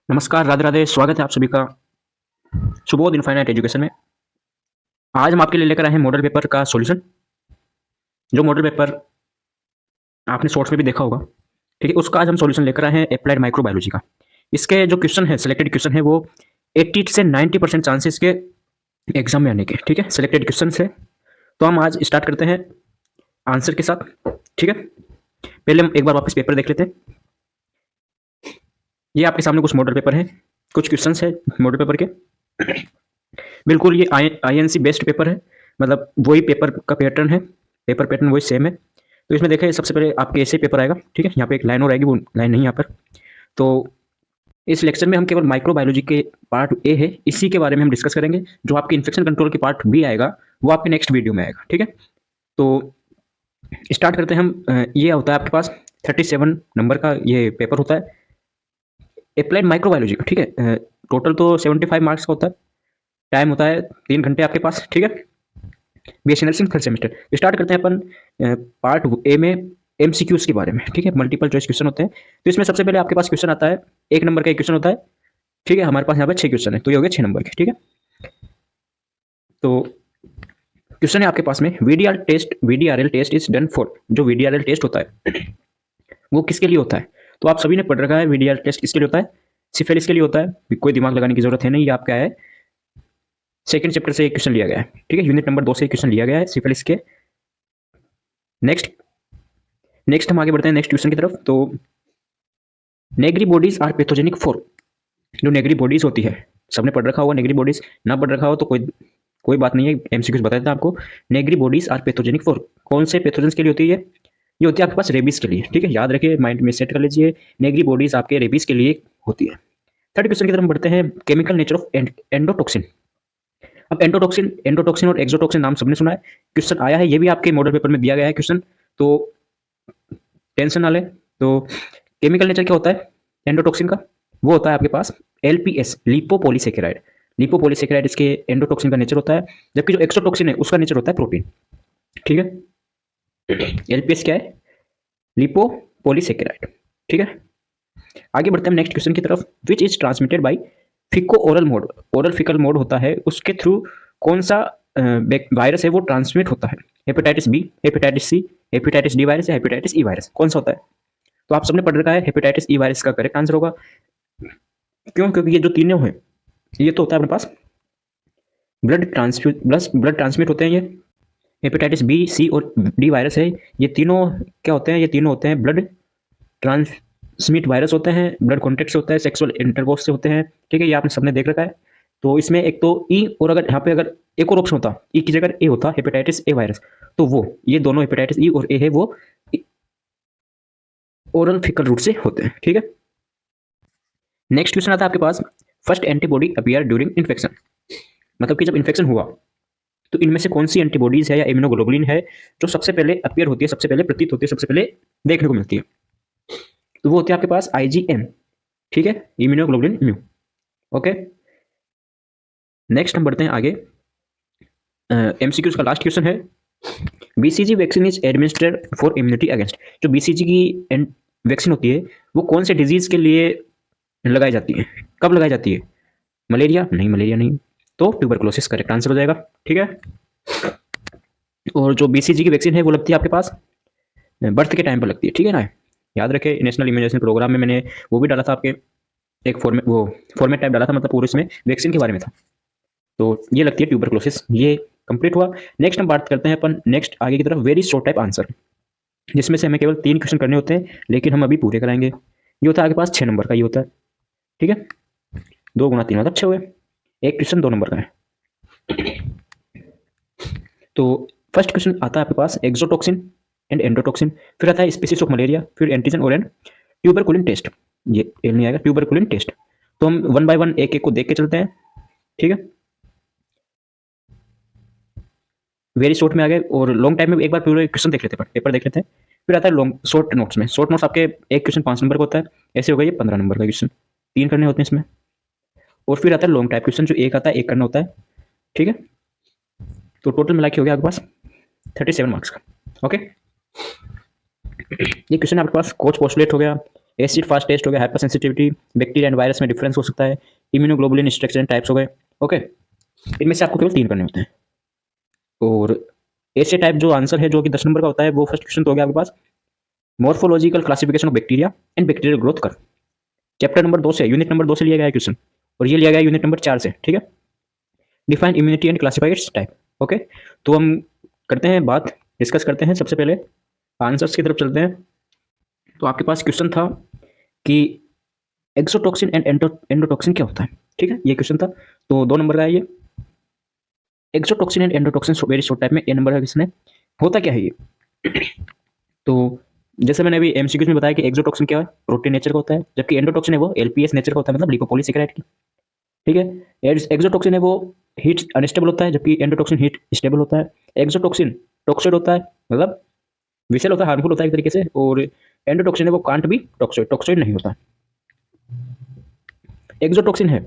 नमस्कार, राधे राधे। स्वागत है आप सभी का सुबोध इनफाइनाइट एजुकेशन में। आज हम आपके लिए लेकर आए हैं मॉडल पेपर का सॉल्यूशन। जो मॉडल पेपर आपने शॉर्ट्स में भी देखा होगा, ठीक है, उसका आज हम सॉल्यूशन लेकर आए हैं अप्लाइड माइक्रोबायोलॉजी का। इसके जो क्वेश्चन है, सिलेक्टेड क्वेश्चन है, वो 80 से 90% चांसेस के एग्जाम में आने के, ठीक है, सिलेक्टेड क्वेश्चन है। तो हम आज स्टार्ट करते हैं आंसर के साथ, ठीक है। पहले हम एक बार वापस पेपर देख लेते हैं। ये आपके सामने कुछ मॉडल पेपर है, कुछ क्वेश्चन है मॉडल पेपर के। बिल्कुल ये आईएनसी बेस्ड पेपर है, मतलब वही पेपर का पैटर्न है, पेपर पैटर्न वही सेम है। तो इसमें देखें, सबसे पहले आपके ऐसे पेपर आएगा, ठीक है। यहाँ पे एक लाइन और आएगी, वो लाइन नहीं यहाँ पर। तो इस लेक्चर में हम केवल माइक्रोबायोलॉजी के पार्ट ए है, इसी के बारे में हम डिस्कस करेंगे। जो आपके इन्फेक्शन कंट्रोल के पार्ट बी आएगा, वो आपके नेक्स्ट वीडियो में आएगा, ठीक है। तो स्टार्ट करते हैं हम। ये होता है आपके पास 37 नंबर का ये पेपर होता है अप्लाइड माइक्रोबायोलॉजी का, ठीक है। टोटल तो 75 मार्क्स का होता है। टाइम होता है 3 घंटे आपके पास, ठीक है। BSc nursing third semester. Start करते हैं अपन पार्ट ए में एमसीक्यूज के बारे में, ठीक है। मल्टीपल चॉइस क्वेश्चन होते हैं। तो इसमें सबसे पहले आपके पास क्वेश्चन आता है, 1 नंबर का एक क्वेश्चन होता है, ठीक है। हमारे पास यहाँ पे 6 क्वेश्चन है, तो ये हो गया 6 नंबर के, ठीक है। तो क्वेश्चन है आपके पास में, VDRL test is done for. जो वीडीआरएल टेस्ट होता है वो किसके लिए होता है? तो आप सभी ने पढ़ रखा है, वीडीआरएल टेस्ट किसके लिए होता है? सिफिलिस के लिए होता है। कोई दिमाग लगाने की जरूरत है नहीं, ये आपका है सेकंड चैप्टर से एक क्वेश्चन लिया गया है, ठीक है। यूनिट नंबर 2 से एक क्वेश्चन लिया गया है सिफिलिस के। नेक्स्ट नेक्स्ट हम आगे बढ़ते हैं नेक्स्ट क्वेश्चन की तरफ। तो Negri bodies are pathogenic for. जो नेगरी बॉडीज होती है, सबने पढ़ रखा होगा। नेगरी बॉडीज ना पढ़ रखा हो तो कोई बात नहीं है, एमसीक्यूज बता देता आपको। Negri bodies are pathogenic for, कौन से पैथोजेंस के लिए होती है? ये होती है आपके पास रेबीज के लिए, ठीक है। याद रखिए, माइंड में सेट कर लीजिए, नेगरी बॉडीज आपके रेबीज के लिए होती है। थर्ड क्वेश्चन की तरफ बढ़ते हैं, केमिकल नेचर ऑफ एंडोटॉक्सिन। अब एंडोटॉक्सिन और एक्सोटॉक्सिन नाम सबने सुना है, क्वेश्चन आया है, ये भी आपके मॉडल पेपर में दिया गया है क्वेश्चन, तो टेंशन ना लें। तो केमिकल नेचर क्या होता है एंडोटॉक्सिन का? वो होता है आपके पास एलपीएस, लिपोपोलीसेकेराइड। लिपोपोलीसेकेराइड इसके एंडोटॉक्सिन का नेचर होता है, जबकि जो एक्सोटॉक्सिन है उसका नेचर होता है प्रोटीन, ठीक है। एलपीएस क्या है? लिपोपोलीसेकेराइड, ठीक है। आगे बढ़ते हैं नेक्स्ट क्वेश्चन की तरफ। Which is transmitted by faeco oral mode. Oral faecal mode होता है, उसके थ्रू कौन सा वायरस है वो ट्रांसमिट होता है? Hepatitis B, hepatitis C, hepatitis D virus या हेपेटाइटिस ई वायरस, कौन सा होता है? तो आप सबने पढ़ रखा है, हेपेटाइटिस ई वायरस का करेक्ट आंसर होगा। क्यों? क्योंकि ये जो तीनों हैं, ये तो होता है अपने पास ब्लड ट्रांसमिट होते हैं। ये हेपेटाइटिस बी, सी और डी वायरस है, ये तीनों क्या होते हैं? ये तीनों होते हैं ब्लड ट्रांसमिट वायरस होते हैं, ब्लड कॉन्टेक्ट से होता है, सेक्सुअल इंटरकोर्स से होते हैं, ठीक है। ये आपने सबने देख रखा है। तो इसमें एक तो ई, और अगर यहाँ पे अगर एक और ऑप्शन होता, ई की जगह ए होता, हेपेटाइटिस ए वायरस, तो वो ये दोनों हेपेटाइटिस ई और ए है, वो ओरल फिकल रूट से होते हैं, ठीक है। नेक्स्ट क्वेश्चन आता है आपके पास, first antibody appear during infection. मतलब कि जब इन्फेक्शन हुआ तो इनमें से कौन सी एंटीबॉडीज है या इम्यूनोग्लोबुलिन है जो सबसे पहले अपीयर होती है, सबसे पहले प्रतीत होती है, सबसे पहले देखने को मिलती है? तो वो होती है आपके पास आईजीएम, ठीक है, इम्यूनोग्लोबुलिन म्यू, ओके। नेक्स्ट हम बढ़ते हैं आगे। एमसीक्यूज का लास्ट क्वेश्चन है, BCG vaccine is administered for immunity against. जो बीसीजी की वैक्सीन होती है वो कौन से डिजीज के लिए लगाई जाती है, कब लगाई जाती है? मलेरिया नहीं, मलेरिया नहीं, तो ट्यूबरकुलोसिस करेक्ट आंसर हो जाएगा, ठीक है। और जो बीसीजी की वैक्सीन है वो लगती है आपके पास बर्थ के टाइम पर लगती है, ठीक है ना। याद रखें, नेशनल इम्यूनाइजेशन प्रोग्राम में मैंने वो भी डाला था आपके, एक फॉर्मेट टाइप डाला था, मतलब पूरे इसमें वैक्सीन के बारे में था। तो ये लगती है ट्यूबरकुलोसिस। ये कंप्लीट हुआ। नेक्स्ट हम बात करते हैं अपन नेक्स्ट आगे की तरफ, वेरी शॉर्ट टाइप आंसर, जिसमें से हमें केवल 3 क्वेश्चन करने होते हैं, लेकिन हम अभी पूरे कराएंगे। ये होता है आपके पास 6 नंबर का, ये होता है, ठीक है। 2 गुना 3 मतलब 6 हुए। एक क्वेश्चन 2 नंबर का है। तो फर्स्ट क्वेश्चन आता है आपके पास एक्सोटॉक्सिन एंड एंडोटॉक्सिन, फिर आता है स्पीसीज ऑफ मलेरिया, फिर एंटीजन और एंड ट्यूबरकुलिन टेस्ट। ये एल नहीं आएगा, ट्यूबरकुलिन टेस्ट। तो हम 1 बाय 1 एक एक को देख के चलते हैं, ठीक है। वेरी शॉर्ट में आ गए, और लॉन्ग टाइम में एक बार पूरे क्वेश्चन देख लेते हैं, पेपर देख लेते हैं। फिर आता है लॉन्ग शॉर्ट नोट्स में। शॉर्ट नोट्स आपके एक क्वेश्चन 5 नंबर का होता है, ऐसे हो गए ये 15 नंबर का क्वेश्चन, 3 करने होते हैं इसमें। और फिर आता है लॉन्ग टाइप क्वेश्चन, जो एक आता है, एक करना होता है, ठीक है। तो टोटल मिला के हो गया आपके पास 37 मार्क्स का, ओके। ये क्वेश्चन आपके पास कोच पोस्टुलेट हो गया, एसिड फास्ट टेस्ट हो गया, hyper sensitivity, bacteria and virus में डिफरेंस हो सकता है, इम्यूनोग्लोबुलिन स्ट्रक्चर एंड टाइप्स हो गए। ओके, इनमें से आपको केवल 3 करने होते हैं। और एसे टाइप जो आंसर है जो कि 10 नंबर का होता है, वो फर्स्ट क्वेश्चन तो हो गया आपके पास, morphological classification of bacteria and bacterial growth कर, चैप्टर नंबर 2 से, यूनिट नंबर 2 से लिया गया है क्वेश्चन, और ये लिया गया यूनिट नंबर 4 से। ठीक है, define immunity and classify it's type. Okay, तो हम करते हैं बात, डिस्कस करते हैं। सबसे पहले आंसर्स की तरफ चलते हैं। तो आपके पास क्वेश्चन था कि एक्सोटॉक्सिन एंड एंडोटॉक्सिन क्या होता है। ठीक है, ये क्वेश्चन था, तो 2 नंबर का है ये। Exotoxin and endotoxin very short type में, ए नंबर का क्वेश्चन है। होता क्या है ये? तो जैसे मैंने अभी एमसीक्यूज में बताया कि एक्सोटॉक्सिन क्या है, प्रोटीन नेचर का होता है, जबकि एंडोटॉक्सिन है वो एलपीएस नेचर का होता है, मतलब लिपोपॉलीसेकेराइड की। ठीक है, एक्सोटॉक्सिन है वो हीट अनस्टेबल होता है, जबकि एंडोटॉक्सिन हीट स्टेबल होता है। एक्सोटॉक्सिन टॉक्साइड होता है, मतलब विषैल होता है, हार्मफुल होता है एक तरीके से, और एंडोटॉक्सिन है वो कांट भी टॉक्साइड नहीं होता। एक्सोटॉक्सिन है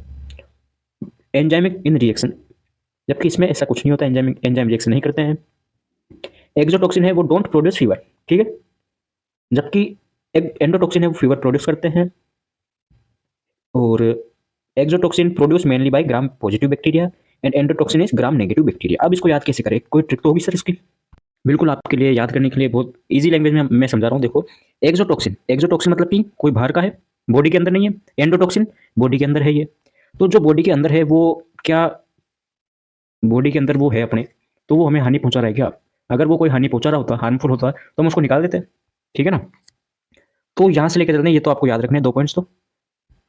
एंजाइमिक इन रिएक्शन, जबकि इसमें ऐसा कुछ नहीं होता, एंजाइम रिएक्शन नहीं करते हैं। एक्सोटॉक्सिन है वो डोंट प्रोड्यूस फीवर। ठीक है, जबकि एंडोटॉक्सिन है वो फीवर प्रोड्यूस करते हैं। और exotoxin produce mainly by gram positive bacteria and endotoxin is gram negative bacteria. अब इसको याद कैसे करें, कोई ट्रिक तो होगी सर इसकी? बिल्कुल, आपके लिए याद करने के लिए बहुत इजी लैंग्वेज में मैं समझा रहा हूँ। देखो, एक्सोटॉक्सिन मतलब कि कोई बाहर का है, बॉडी के अंदर नहीं है। एंडोटॉक्सिन बॉडी के अंदर है ये। तो जो बॉडी के अंदर है वो क्या, बॉडी के अंदर वो है अपने, तो वो हमें हानि पहुंचा रहा है क्या? अगर वो कोई हानि पहुंचा रहा होता, हार्मफुल होता, तो हम उसको निकाल देते। ठीक है ना? तो यहाँ से लेकर चलते हैं, ये तो आपको याद रखने हैं 2 पॉइंट्स तो।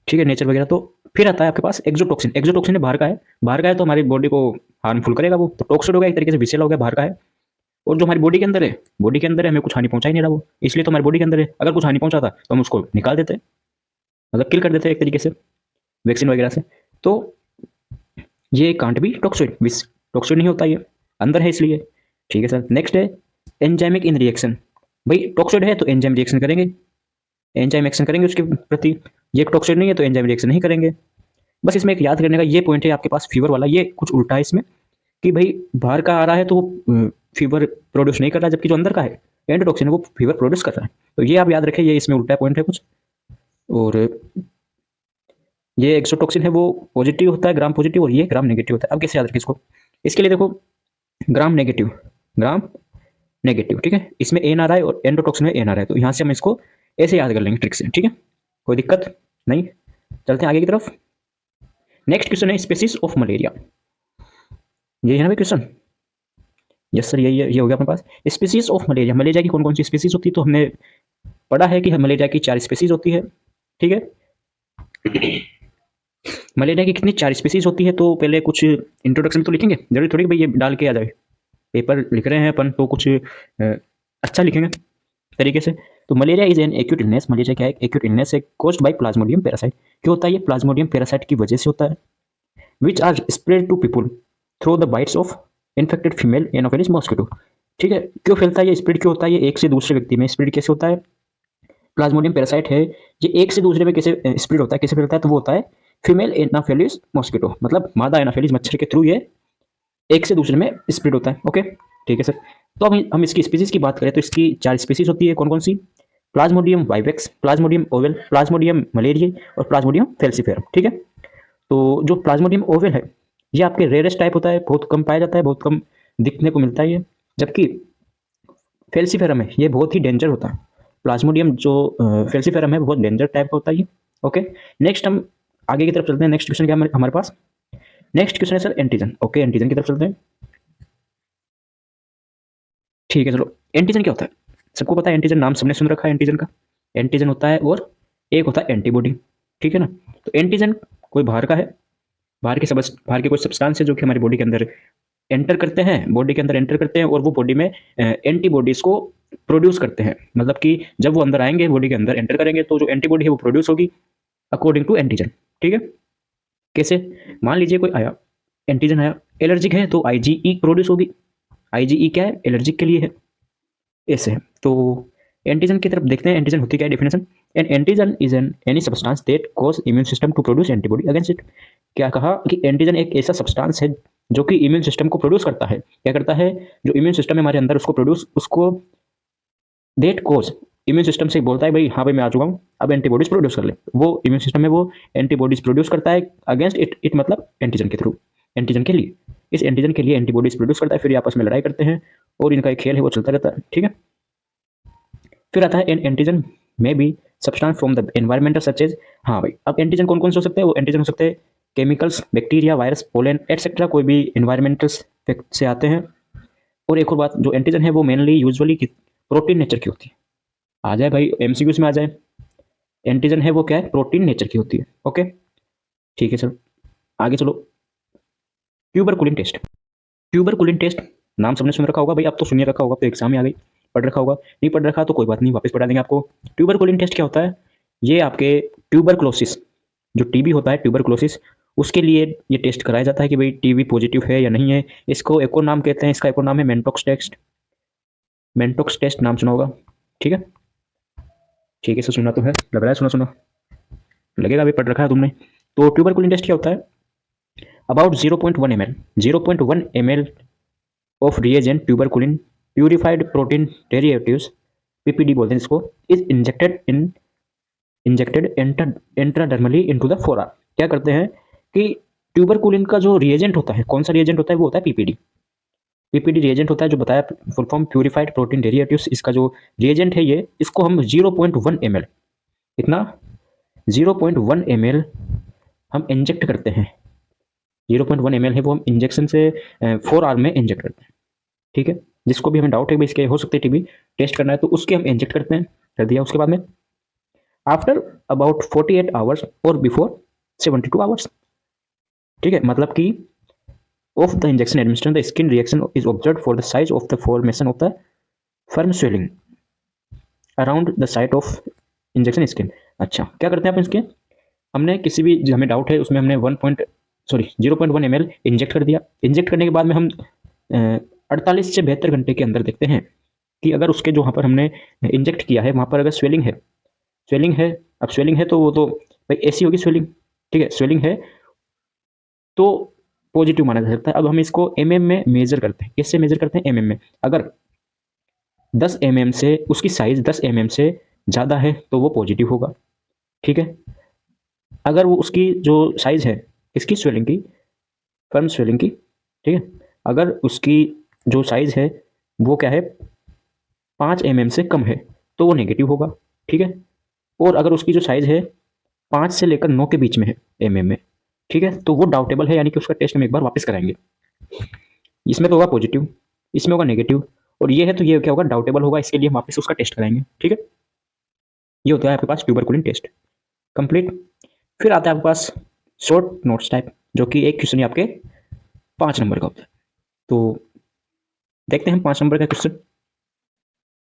ठीक है, नेचर वगैरह। तो फिर आता है आपके पास एक्सोटॉक्सिन। एक्सोटॉक्सिन है बाहर का है, बाहर का है तो हमारी बॉडी को हार्मफुल करेगा वो, तो टॉक्सिड हो गया एक तरीके से, विषैला हो गया, बाहर का है। और जो हमारी बॉडी के अंदर है, बॉडी के अंदर है, हमें कुछ हानि पहुंचा ही नहीं रहा वो, इसलिए तो हमारी बॉडी के अंदर है। अगर कुछ हानि पहुंचाता तो हम उसको निकाल देते, मतलब किल कर देते एक तरीके से, वैक्सीन वगैरह से। तो ये कांट भी टॉक्सिड नहीं होता, ये अंदर है इसलिए। ठीक है सर, नेक्स्ट है एंजाइमिक इन रिएक्शन। भाई टॉक्सिड है तो एंजाइम रिएक्शन करेंगे, एंजाइम एक्शन करेंगे उसके प्रति। ये टॉक्सिड नहीं है तो एंजाइम रिएक्शन नहीं करेंगे। बस इसमें एक याद करने का ये पॉइंट है आपके पास फीवर वाला, ये कुछ उल्टा है इसमें, कि भाई बाहर का आ रहा है तो वो फीवर प्रोड्यूस नहीं कर रहा, जबकि जो अंदर का है एंडोटॉक्सिन वो फीवर प्रोड्यूस कर रहा है। तो ये आप याद रखें, ये इसमें उल्टा पॉइंट है कुछ। और ये एक्सोटॉक्सिन है वो पॉजिटिव होता है, ग्राम पॉजिटिव, और ये ग्राम नेगेटिव होता है। अब कैसे याद रखें इसको? इसके लिए देखो, ग्राम नेगेटिव, ग्राम नेगेटिव, ठीक है, इसमें एन आ रहा है और एंडोटॉक्सिन में एन आ रहा है, तो यहाँ से हम इसको ऐसे याद कर लेंगे ट्रिक से। ठीक है, कोई दिक्कत नहीं। चलते हैं आगे की तरफ। नेक्स्ट क्वेश्चन है स्पीसीज ऑफ मलेरिया। ये है ना भाई क्वेश्चन? यस सर, ये हो गया अपने पास। स्पीसीज ऑफ मलेरिया, मलेरिया की कौन कौन सी स्पीसीज होती है? तो हमने पढ़ा है कि मलेरिया की 4 स्पीसीज होती है। ठीक है, मलेरिया की कितनी 4 स्पीसीज होती है? तो पहले कुछ इंट्रोडक्शन तो लिखेंगे, जरूरी थोड़ी भाई ये डाल के आ जाए। पेपर लिख रहे हैं अपन तो कुछ अच्छा लिखेंगे तरीके से। तो malaria is an acute illness. Malaria क्या है? एक्यूट इलनेस है, कॉज्ड बाय प्लाज्मोडियम पैरासाइट। क्यों होता है ये? प्लाज्मोडियम पैरासाइट की वजह से होता है। Which are spread to people through the bites of infected female Anopheles mosquito. ठीक है, क्यों फैलता है ये? स्प्रेड क्यों होता है ये? एक से दूसरे व्यक्ति में स्प्रेड कैसे होता है? प्लाज्मोडियम पैरासाइट है, ये एक से दूसरे में कैसे स्प्रेड होता है, कैसे फैलता है? तो वो होता है फीमेल एनाफिलिस मॉस्किटो, मतलब मादा एनाफिलिस मच्छर के थ्रू ये एक से दूसरे में स्प्रेड होता है। ओके, ठीक है सर। तो हम इसकी स्पीसीज की बात करें तो इसकी 4 स्पीसीज होती है। कौन कौन सी? Plasmodium vivax, plasmodium ovale, plasmodium malariae और प्लाज्मोडियम फेल्सीफेरम। ठीक है, तो जो प्लाज्मोडियम ओवेल है ये आपके रेयरेस्ट टाइप होता है, बहुत कम पाया जाता है, बहुत कम दिखने को मिलता है ये। जबकि फेल्सीफेरम है ये बहुत ही डेंजर होता है। प्लाज्मोडियम जो फेल्सीफेरम है बहुत डेंजर टाइप का होता है ये। ओके, नेक्स्ट हम आगे की तरफ चलते हैं। नेक्स्ट क्वेश्चन क्या है हमारे पास? नेक्स्ट क्वेश्चन है सर एंटीजन। ओके, एंटीजन की तरफ चलते हैं। ठीक है, चलो एंटीजन क्या होता है? सबको पता है एंटीजन, नाम सबने सुन रखा है एंटीजन का। एंटीजन होता है और एक होता है एंटीबॉडी। ठीक है ना? तो एंटीजन कोई बाहर का है, बाहर के कोई सब्सटेंस है जो कि हमारी बॉडी के अंदर एंटर करते हैं, बॉडी के अंदर एंटर करते हैं और वो बॉडी में एंटीबॉडीज को प्रोड्यूस करते हैं। मतलब कि जब वो अंदर आएंगे, बॉडी के अंदर एंटर करेंगे, तो जो एंटीबॉडी है वो प्रोड्यूस होगी अकॉर्डिंग टू एंटीजन। ठीक है, कैसे? मान लीजिए कोई आया, एंटीजन आया, एलर्जिक है तो आईजीई प्रोड्यूस होगी। आईजीई क्या है? एलर्जिक के लिए है, ऐसे है। तो एंटीजन की तरफ देखते हैं, एंटीजन होती क्या है definition? An antigen is an any substance that cause immune system to produce antibody against it. क्या कहा कि एंटीजन एक ऐसा सब्सटेंस है जो कि इम्यून सिस्टम को प्रोड्यूस करता है। क्या करता है? जो इम्यून सिस्टम है हमारे अंदर उसको प्रोड्यूस, उसको दैट कॉज इम्यून सिस्टम से बोलता है भाई हाँ भाई मैं आ चुका हूँ, अब एंटीबॉडीज प्रोड्यूस कर ले। वो इम्यून सिस्टम में वो एंटीबॉडीज प्रोड्यूस करता है अगेंस्ट इट मतलब एंटीजन के थ्रू, एंटीजन के लिए, इस एंटीजन के लिए एंटीबॉडीज प्रोड्यूस करता है, फिर ये आपस में लड़ाई करते हैं और इनका एक खेल है वो चलता रहता है। ठीक है, फिर आता है एन एंटीजन में be substance from the environmental such as, हाँ भाई अब एंटीजन कौन कौन से हो सकते हैं, वो एंटीजन हो सकते हैं chemicals, bacteria, virus, pollen etcetera, कोई भी एनवायरमेंटल से आते हैं। और एक और बात, जो एंटीजन है वो मेनली यूजुअली प्रोटीन नेचर की होती है। आ जाए भाई एमसीक्यूज में आ जाए, एंटीजन है वो क्या है, प्रोटीन नेचर की होती है। ओके ठीक है सर, आगे चलो। ट्यूबरकुलिन टेस्ट, ट्यूबरकुलिन टेस्ट नाम सबने सुन रखा होगा भाई, अब तो सुनिए रखा होगा, तो एग्जाम में आ गई, पढ़ रखा होगा, नहीं पढ़ रखा तो कोई बात नहीं, वापस पढ़ा देंगे आपको। ट्यूबरकुलिन टेस्ट क्या होता है, ये आपके ट्यूबरक्लोसिस, जो टीबी होता है ट्यूबरक्लोसिस, उसके लिए ये टेस्ट कराया जाता है कि भाई टीबी पॉजिटिव है या नहीं है। इसको एक और नाम कहते हैं, इसका एक और नाम है मेंटोक्स टेस्ट, मेंटोक्स टेस्ट नाम सुना होगा। ठीक है, ठीक है सर, सुना तो है, लग रहा है सुना सुना, लगेगा अभी पढ़ रखा है तुमने। तो ट्यूबरकुलिन टेस्ट क्या होता है, about 0.1 ml, 0.1 ml of reagent tuberculin purified protein derivatives, PPD बोलते हैं इसको, is injected intradermally into the forearm. क्या करते हैं कि ट्यूबरकुलिन का जो रिएजेंट होता है, कौन सा रिएजेंट होता है, वो होता है पीपीडी। पीपीडी रिएजेंट होता है, जो बताया full form purified protein derivatives, इसका जो रिएजेंट है ये, इसको हम 0.1 ml, इतना 0.1 ml हम इंजेक्ट करते हैं। 0.1 ml है वो हम इंजेक्शन से 4 आवर में इंजेक्ट करते हैं। ठीक है, जिसको भी हमें डाउट है भाई इसके हो सकते टीबी टेस्ट करना है तो उसके हम इंजेक्ट करते हैं, कर दिया। उसके बाद में आफ्टर अबाउट 48 आवर्स और बिफोर 72 आवर्स। ठीक है, मतलब कि of the injection administration the skin reaction is observe for the size of the formation of the firm swelling around the site of injection skin. अच्छा, क्या करते हैं आप इसके, हमने किसी भी जो हमें डाउट है उसमें हमने 0.1 ml इंजेक्ट कर दिया। इंजेक्ट करने के बाद में हम 48 से 72 घंटे के अंदर देखते हैं कि अगर उसके जो वहाँ पर हमने इंजेक्ट किया है वहाँ पर अगर स्वेलिंग है, स्वेलिंग है, अब स्वेलिंग है तो वो तो भाई ऐसी होगी स्वेलिंग। ठीक है, स्वेलिंग है तो पॉजिटिव माना जा सकता है। अब हम इसको एमएम में मेजर करते हैं, किससे मेजर करते हैं, एमएम में। अगर 10 एमएम से उसकी साइज 10 एमएम से ज़्यादा है तो वो पॉजिटिव होगा। ठीक है, अगर वो उसकी जो साइज है इसकी स्वेलिंग की, फर्म स्वेलिंग की, ठीक है, अगर उसकी जो साइज है वो क्या है 5 mm से कम है तो वो नेगेटिव होगा। ठीक है, और अगर उसकी जो साइज है 5 से लेकर 9 के बीच में है mm में, ठीक है, तो वो डाउटेबल है, यानी कि उसका टेस्ट हम एक बार वापस कराएंगे। इसमें तो होगा पॉजिटिव, इसमें होगा नेगेटिव, और ये है तो ये क्या होगा, डाउटेबल होगा, इसके लिए हम वापस उसका टेस्ट कराएंगे। ठीक है, ये होता है आपके पास ट्यूबरकुलिन टेस्ट कंप्लीट। फिर आता है आपके पास शॉर्ट नोट्स टाइप, जो कि एक क्वेश्चन आपके 5 नंबर का होता है। तो देखते हैं 5 नंबर का क्वेश्चन।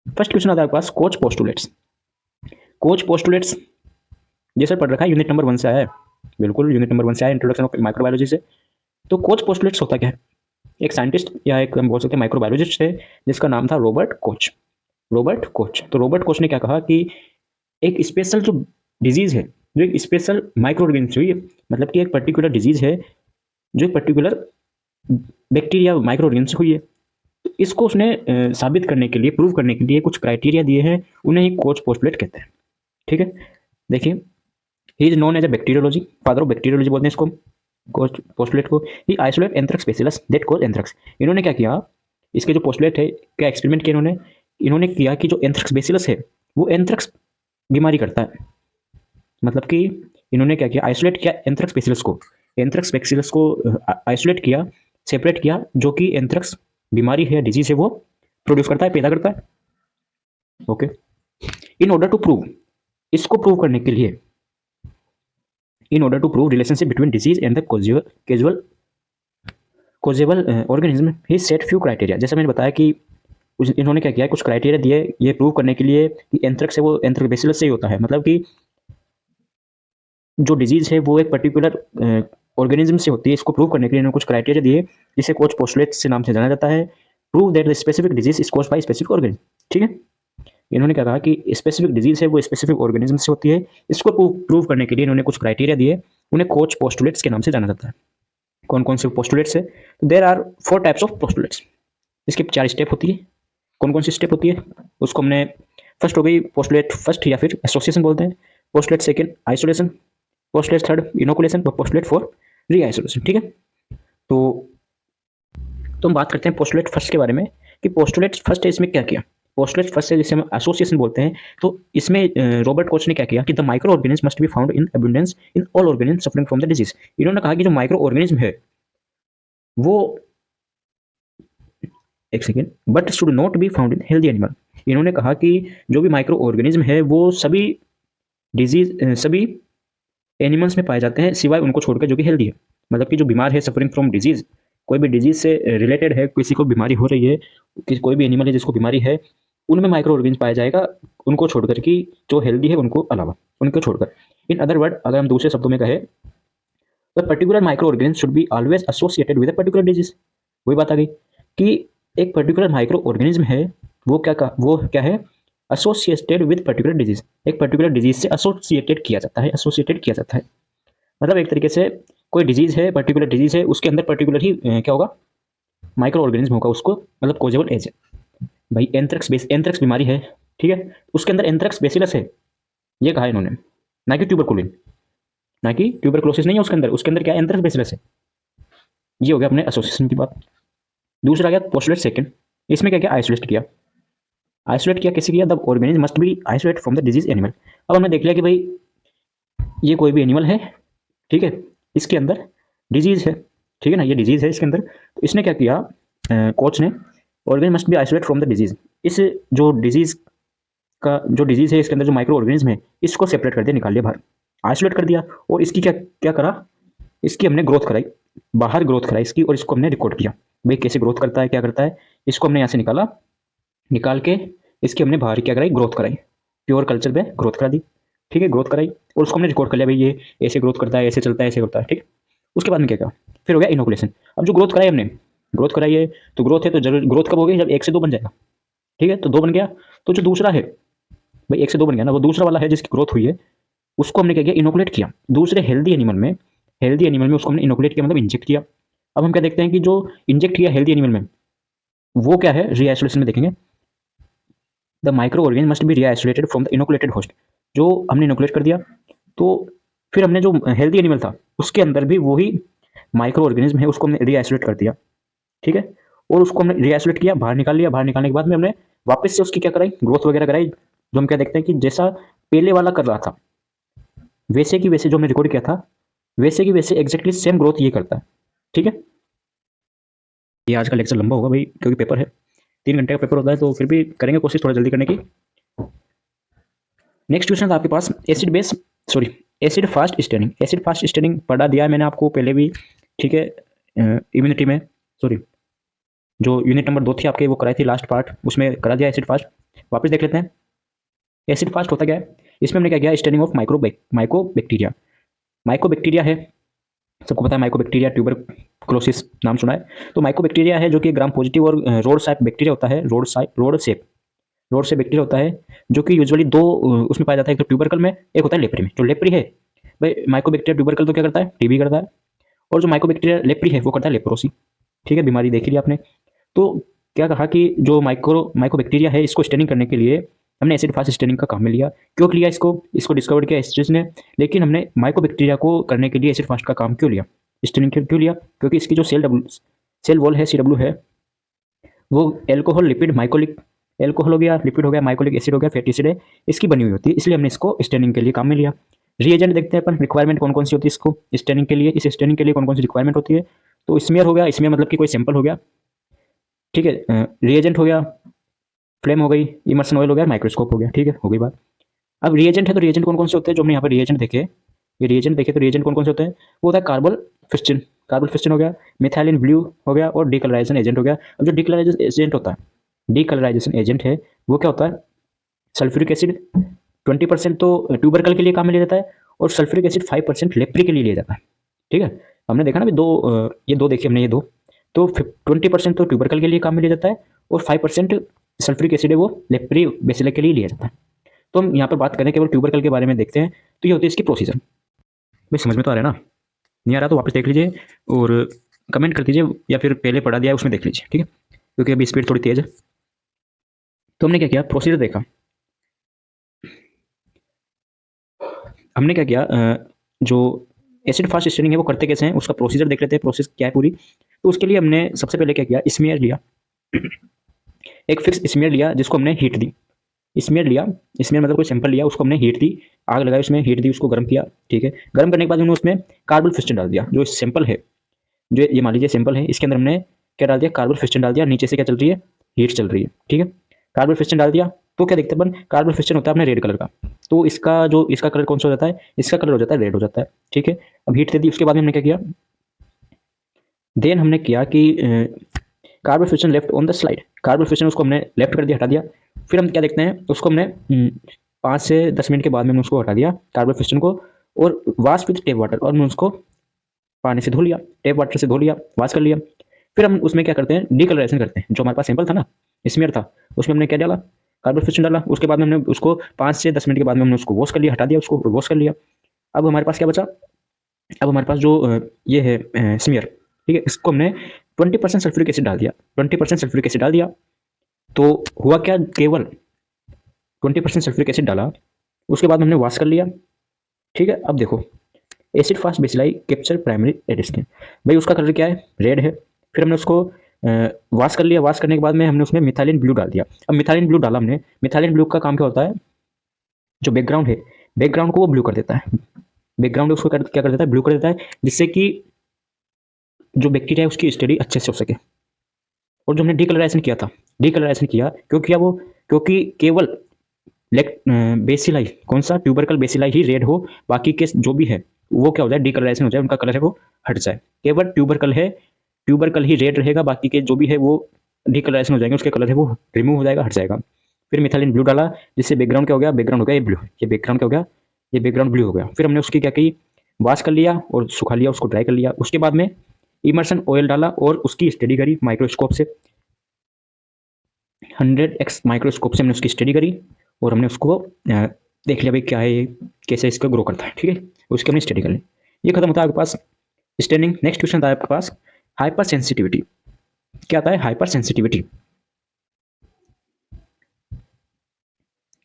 फर्स्ट क्वेश्चन आता है आपके पास कोच पोस्टुलेट्स। कोच पोस्टुलेट्स जैसे पढ़ रखा है, यूनिट नंबर 1 से आया है, बिल्कुल यूनिट नंबर 1 से आया, इंट्रोडक्शन ऑफ माइक्रोबायोलॉजी से। तो कोच पोस्टुलेट्स होता क्या है, एक साइंटिस्ट या एक हम बोल सकते हैं माइक्रोबायोलॉजिस्ट है जिसका नाम था रॉबर्ट कोच। रॉबर्ट कोच, तो रॉबर्ट कोच ने क्या कहा कि एक स्पेशल जो डिजीज है, जो एक स्पेशल माइक्रो ऑर्गेनिज्म हुई है, मतलब कि एक पर्टिकुलर डिजीज है जो एक पर्टिकुलर बैक्टीरिया माइक्रो ऑर्गेनिज्म हुई है, तो इसको उसने साबित करने के लिए, प्रूव करने के लिए कुछ क्राइटेरिया दिए हैं, उन्हें ही कोच पोस्टुलेट कहते हैं। ठीक है, देखिए, he is known as a bacteriology, father of bacteriology बोलते हैं इसको, कोच पोस्टुलेट को। He isolate anthrax bacillus that cause anthrax. इन्होंने क्या किया, इसके जो पोस्टुलेट है, क्या एक्सपेरिमेंट किया इन्होंने, इन्होंने किया कि जो एंथ्रेक्स बेसिलस है वो एंथ्रेक्स बीमारी करता है। मतलब कि इन्होंने क्या किया, आइसोलेट किया एंथ्रेक्स बेसिलस को, एंथ्रेक्स बेसिलस को आइसोलेट किया, सेपरेट किया, जो कि एंथ्रेक्स बीमारी है, डिजीज है, वो प्रोड्यूस करता है, पैदा करता है। Okay, in order to prove, इसको प्रूव करने के लिए, in order to prove relationship between disease and the causable organism, he set few criteria. जैसे मैंने बताया कि इन्होंने क्या किया, कुछ क्राइटेरिया दिए ये प्रूव करने के लिए कि एंथ्रेक्स है वो एंथ्रेक्स बेसिलस से ही होता है, मतलब कि जो डिजीज है वो एक पर्टिकुलर ऑर्गेनिज्म से होती है। इसको प्रूव करने के लिए इन्होंने कुछ क्राइटेरिया दिए, जिसे कोच पोस्टुलेट से नाम से जाना जाता है। Prove that the specific disease is caused by specific organism. ठीक है, इन्होंने क्या कहा कि स्पेसिफिक डिजीज है वो स्पेसिफिक ऑर्गेनिज्म से होती है, इसको प्रूव करने के लिए इन्होंने कुछ क्राइटेरिया दिए, उन्हें कोच पोस्टुलेट्स के नाम से जाना जाता है। कौन कौन से पोस्टुलेट्स है, तो there are 4 types of postulates. इसकी 4 स्टेप होती है। कौन कौन सी स्टेप होती है उसको हमने फर्स्ट हो गई पोस्टुलेट फर्स्ट या फिर एसोसिएशन बोलते हैं, postulate second isolation, postulate third inoculation, postulate four री आइसोलेशन। ठीक है, तो हम बात करते हैं पोस्टुलेट फर्स्ट के बारे में कि पोस्टुलेट फर्स्ट है इसमें क्या किया। पोस्टुलेट फर्स्ट से जिसे हम एसोसिएशन बोलते हैं, तो इसमें रॉबर्ट कोच ने क्या किया कि the micro organism must be found in abundance in all organism suffering from the disease. इन्होंने कहा कि जो माइक्रो ऑर्गेनिज्म है वो एक second but should not be found in healthy animal. इन्होंने कहा कि जो भी माइक्रो ऑर्गेनिज्म है वो सभी सभी एनिमल्स में पाए जाते हैं सिवाय उनको छोड़कर जो कि हेल्दी है। मतलब कि जो बीमार है सफरिंग फ्रॉम डिजीज, कोई भी डिजीज से रिलेटेड है, किसी को बीमारी हो रही है, कोई भी एनिमल है जिसको बीमारी है, उनमें माइक्रो ऑर्गेनिज्म पाया जाएगा, उनको छोड़कर कि जो हेल्दी है उनको अलावा, उनको छोड़कर। इन अदर वर्ड, अगर हम दूसरे शब्दों में कहें तो particular micro organism should be always associated with a particular disease. वही बात आ गई कि एक पर्टिकुलर माइक्रो ऑर्गेनिज्म है, वो क्या है, एसोसिएटेड विद पर्टिकुलर डिजीज। एक पर्टिकुलर डिजीज से एसोसिएटेड किया जाता है, एसोसिएटेड किया जाता है। मतलब एक तरीके से कोई डिजीज है, पर्टिकुलर डिजीज है, उसके अंदर पर्टिकुलर ही क्या होगा, माइक्रो ऑर्गेनिज्म होगा, उसको मतलब कोजेबल एजेंट। भाई एंथ्रेक्स बीमारी है, ठीक है, उसके अंदर एंथ्रेक्स बेसिलस है, ये कहा इन्होंने, ना कि ट्यूबरकुलिन, ना कि ट्यूबरकुलोसिस नहीं है उसके अंदर क्या एंथ्रेक्स बेसिलस है। ये हो गया अपने एसोसिएशन की बात। दूसरा गया पोस्टुलेट सेकंड, इसमें क्या किया, आइसोलेट किया किसी किया, the organism must B isolate from the disease animal. अब हमने देख लिया कि भाई ये कोई भी एनिमल है, ठीक है, इसके अंदर डिजीज है, ठीक है ना, ये डिजीज है इसके अंदर, तो इसने क्या किया, कोच ने, organism must B isolate from the disease. इस जो डिजीज है इसके अंदर जो माइक्रो ऑर्गेनिज्म है, इसको सेपरेट कर दिया, निकाल लिया बाहर, आइसोलेट कर दिया, और इसकी क्या क्या करा, इसकी हमने ग्रोथ कराई, बाहर ग्रोथ कराई इसकी, और इसको हमने रिकॉर्ड किया, भाई कैसे ग्रोथ करता है, क्या करता है, इसको हमने यहाँ से निकाल के इसकी हमने बाहर क्या कराई, ग्रोथ कराई, प्योर कल्चर में ग्रोथ करा दी, ठीक है, ग्रोथ कराई, और उसको हमने रिकॉर्ड कर लिया, भाई ये ऐसे ग्रोथ करता है, ऐसे चलता है, ऐसे करता है, ठीक है। उसके बाद में क्या फिर हो गया इनोकुलेशन। अब जो ग्रोथ कराई हमने, ग्रोथ कराई है तो ग्रोथ है, तो जरूर ग्रोथ कब होगी, जब 1 से 2 बन जाएगा, ठीक है, तो 2 बन गया, तो जो दूसरा है, भाई 1 से 2 बन गया ना, वो दूसरा वाला है जिसकी ग्रोथ हुई है, उसको हमने क्या किया, इनोकुलेट किया दूसरे हेल्दी एनिमल में उसको हमने इनोकुलेट किया, मतलब इंजेक्ट किया। अब हम क्या देखते हैं कि जो इंजेक्ट किया हेल्दी एनिमल में, वो क्या है, रीआइसोलेशन में देखेंगे, the micro organism must be reisolated from the inoculated host. जो हमने इनोकुलेट कर दिया, तो फिर हमने जो हेल्दी एनिमल था उसके अंदर भी वही माइक्रो ऑर्गेनिज्म है, उसको हमने रीआइसोलेट कर दिया, ठीक है, और उसको हमने रीआइसोलेट किया, बाहर निकाल लिया, बाहर निकालने के बाद में हमने वापस से उसकी क्या कराई, ग्रोथ वगैरह कराई, जो हम क्या देखते हैं कि जैसा पहले वाला कर रहा था, वैसे की वैसे जो हमने रिकॉर्ड किया था, वैसे की वैसे एग्जैक्टली सेम ग्रोथ ये करता है, ठीक है। ये आज का लेक्चर लंबा होगा भाई, क्योंकि पेपर है, 3 घंटे का पेपर होता है, तो फिर भी करेंगे कोशिश थोड़ा जल्दी करने की। नेक्स्ट क्वेश्चन था आपके पास, एसिड फास्ट स्टेनिंग पढ़ा दिया है मैंने आपको पहले भी, ठीक है, इम्यूनिटी में, सॉरी, जो यूनिट नंबर 2 थी आपके, वो कराई थी लास्ट पार्ट, उसमें करा दिया एसिड फास्ट। वापस देख लेते हैं, एसिड फास्ट होता क्या है, इसमें हमने क्या किया, स्टेनिंग ऑफ माइकोबैक्टीरिया है, सबको पता है माइकोबैक्टीरिया, ट्यूबरकुलोसिस नाम सुना है, तो माइकोबैक्टीरिया है जो कि ग्राम पॉजिटिव और रोड शेप बैक्टीरिया होता है, रोड शेप बैक्टीरिया होता है, जो कि यूजुअली 2 उसमें पाया जाता है, एक तो ट्यूबरकल में, एक होता है लेप्री में। जो लेप्री है भाई, माइकोबैक्टीरिया ट्यूबरकल तो क्या करता है, टीबी करता है, और जो माइकोबैक्टीरिया लेप्री है वो करता है लेप्रोसी, ठीक है, बीमारी देखी ली आपने। तो क्या कहा कि जो माइकोबैक्टीरिया है, इसको स्टेनिंग करने के लिए हमने एसिड फास्ट स्टेनिंग का काम में लिया। क्यों लिया इसको डिस्कवर किया एस्ट्रिस ने, लेकिन हमने माइकोबैक्टीरिया को करने के लिए एसिड फास्ट का काम क्यों लिया, स्टेनिंग क्यों लिया, क्योंकि इसकी जो सेल वॉल है CW है, वो एल्कोहल लिपिड माइकोलिक, एल्कोहल हो गया, लिपिड हो गया, माइकोलिक एसिड हो गया, फैटी एसिड है, इसकी बनी हुई होती है, इसलिए हमने इसको स्टेनिंग के लिए काम में लिया। रिएजेंट देखते हैं अपन, रिक्वायरमेंट कौन कौन सी होती है इसको स्टेनिंग के लिए, इस स्टेनिंग के लिए कौन कौन सी रिक्वायरमेंट होती है, तो स्मीयर हो गया, स्मीयर मतलब कि कोई सैंपल हो गया, ठीक है, रिएजेंट हो गया, फ्लेम हो गई, इमर्सन ऑयल हो गया, माइक्रोस्कोप हो गया, ठीक है, हो गई बात। अब रिएजेंट है, तो रिएजेंट कौन कौन से होते हैं, जो हमने यहाँ पर रिएजेंट देखे, ये रिएजेंट देखे, तो रिएजेंट कौन कौन से होते हैं, वो होता है कार्बल फिस्टिन हो गया, मिथाइलिन ब्लू हो गया, और डीकलराइजेशन एजेंट हो गया। अब जो डीकलराइजेशन एजेंट है वो क्या होता है, सल्फ्यूरिक एसिड 20% तो ट्यूबरकल के लिए काम में लिया जाता है, और सल्फ्यूरिक एसिड 5% लेप्री के लिए लिया जाता है, ठीक है। हमने देखा ना भी ये दो देखिए हमने, ये दो, तो 20% तो ट्यूबरकल के लिए काम में लिया जाता है, और 5% सल्फ्यूरिक एसिड है वो लेप्री बेसिलर के लिए लिया जाता है। तो हम यहाँ पर बात करें केवल ट्यूबरकल के बारे में देखते हैं, तो ये होती है इसकी प्रोसीजर। भाई समझ में तो आ रहा है ना, नहीं आ रहा तो वापस देख लीजिए और कमेंट कर दीजिए, या फिर पहले पढ़ा दिया है उसमें देख लीजिए, ठीक है, क्योंकि अभी स्पीड थोड़ी तेज है। तो हमने क्या किया, प्रोसीजर देखा, हमने क्या किया, जो एसिड फास्ट स्टेनिंग है वो करते कैसे हैं उसका प्रोसीजर देख लेते हैं, प्रोसेस क्या है पूरी। तो उसके लिए हमने सबसे पहले क्या किया, स्मीयर लिया, एक फिक्स स्मीयर लिया जिसको हमने हीट दी। स्मीयर लिया, स्मीयर मतलब कोई सैंपल लिया, उसको हमने हीट दी, आग लगाई, उसमें हीट दी, उसको गर्म किया, ठीक है। गर्म करने के बाद हमने उसमें कार्बन फिस्टन डाल दिया। जो सैंपल है, जो ये मान लीजिए सैंपल है, इसके अंदर हमने क्या डाल दिया, कार्बन फिस्टन डाल दिया। नीचे से क्या चल रही है, हीट चल रही है, ठीक है। कार्बन फिस्टन डाल दिया तो क्या देखते हैं अपन, कार्बन फिस्टन होता है अपने रेड कलर का। तो इसका जो इसका कलर कौन सा हो जाता है, इसका कलर हो जाता है रेड हो जाता है, ठीक है। अब हीट दे दी, उसके बाद हमने क्या किया, देन हमने किया कि carbon fuchsin left on the slide, carbon fuchsin उसको हमने लेफ्ट कर दिया, हटा दिया। फिर हम क्या देखते हैं, उसको हमने 5 से 10 मिनट के बाद में हमने उसको हटा दिया कार्बन फिस्टन को, और वाश विद टेप वाटर, और हमने उसको पानी से धो लिया, टेप वाटर से धो लिया, वाश कर लिया। फिर हम उसमें क्या करते हैं, डीकलरेशन करते हैं। जो हमारे पास सैंपल था ना, स्मीयर था, उसमें हमने क्या डाला, कार्बन फिस्टन डाला। उसके बाद में हमने उसको 5 से 10 मिनट के बाद में हमने उसको वॉश कर लिया, हटा दिया, उसको वॉश कर लिया। अब हमारे पास क्या बचा, अब हमारे पास जो ये है स्मीयर, ठीक है, इसको हमने 20% सल्फ्यूरिक एसिड डाल दिया, 20% सल्फ्यूरिक एसिड डाल दिया। तो हुआ क्या, केवल 20% सल्फ्यूरिक एसिड डाला, उसके बाद हमने वॉश कर लिया, ठीक है। अब देखो, acid fast bacilli capture primary एडिस्टिन, भाई उसका कलर क्या है, रेड है। फिर हमने उसको वॉश कर लिया, वॉश करने के बाद में हमने उसमें मिथाइलिन ब्लू डाल दिया। अब मिथाइलिन ब्लू डाला हमने, मिथाइलिन ब्लू का काम क्या होता है, जो बैकग्राउंड है, बैकग्राउंड को वो ब्लू कर देता है, बैकग्राउंड उसको क्या कर देता है, ब्लू कर देता है, जिससे कि जो बैक्टीरिया है उसकी स्टडी अच्छे से हो सके। और जो हमने डीकलराइजेशन किया था, डीकलराइजेशन किया क्यों किया वो, क्योंकि केवल बेसिलाई, कौन सा, ट्यूबरकल बेसिलाई ही रेड हो, बाकी के जो भी है वो क्या हो जाए, डीकलराइजेशन हो जाए, उनका कलर है वो हट जाए। केवल ट्यूबरकल है, ट्यूबरकल ही रेड रहेगा, बाकी के जो भी है वो डीकलराइजेशन हो जाएंगे, उसके कलर है वो रिमूव हो जाएगा, हट जाएगा। फिर मिथाइलिन ब्लू डाला, जिससे बैकग्राउंड क्या हो गया, बैकग्राउंड हो गया ये ब्लू, ये बैकग्राउंड क्या हो गया, ये बैकग्राउंड ब्लू हो गया। फिर हमने उसकी क्या की, वॉश कर लिया और सुखा लिया, उसको ड्राई कर लिया। उसके बाद में इमर्सन ऑयल डाला और उसकी स्टडी करी माइक्रोस्कोप से, 100x माइक्रोस्कोप से हमने उसकी स्टडी करी, और हमने उसको देख लिया भाई क्या है ये, कैसे इसका ग्रो करता है, ठीक है। उसकी हमने स्टडी कर ली। ये खत्म होता है आपके पास स्टैंडिंग। नेक्स्ट क्वेश्चन आता है आपके पास हाइपर सेंसिटिविटी। क्या आता है, हाइपर सेंसिटिविटी,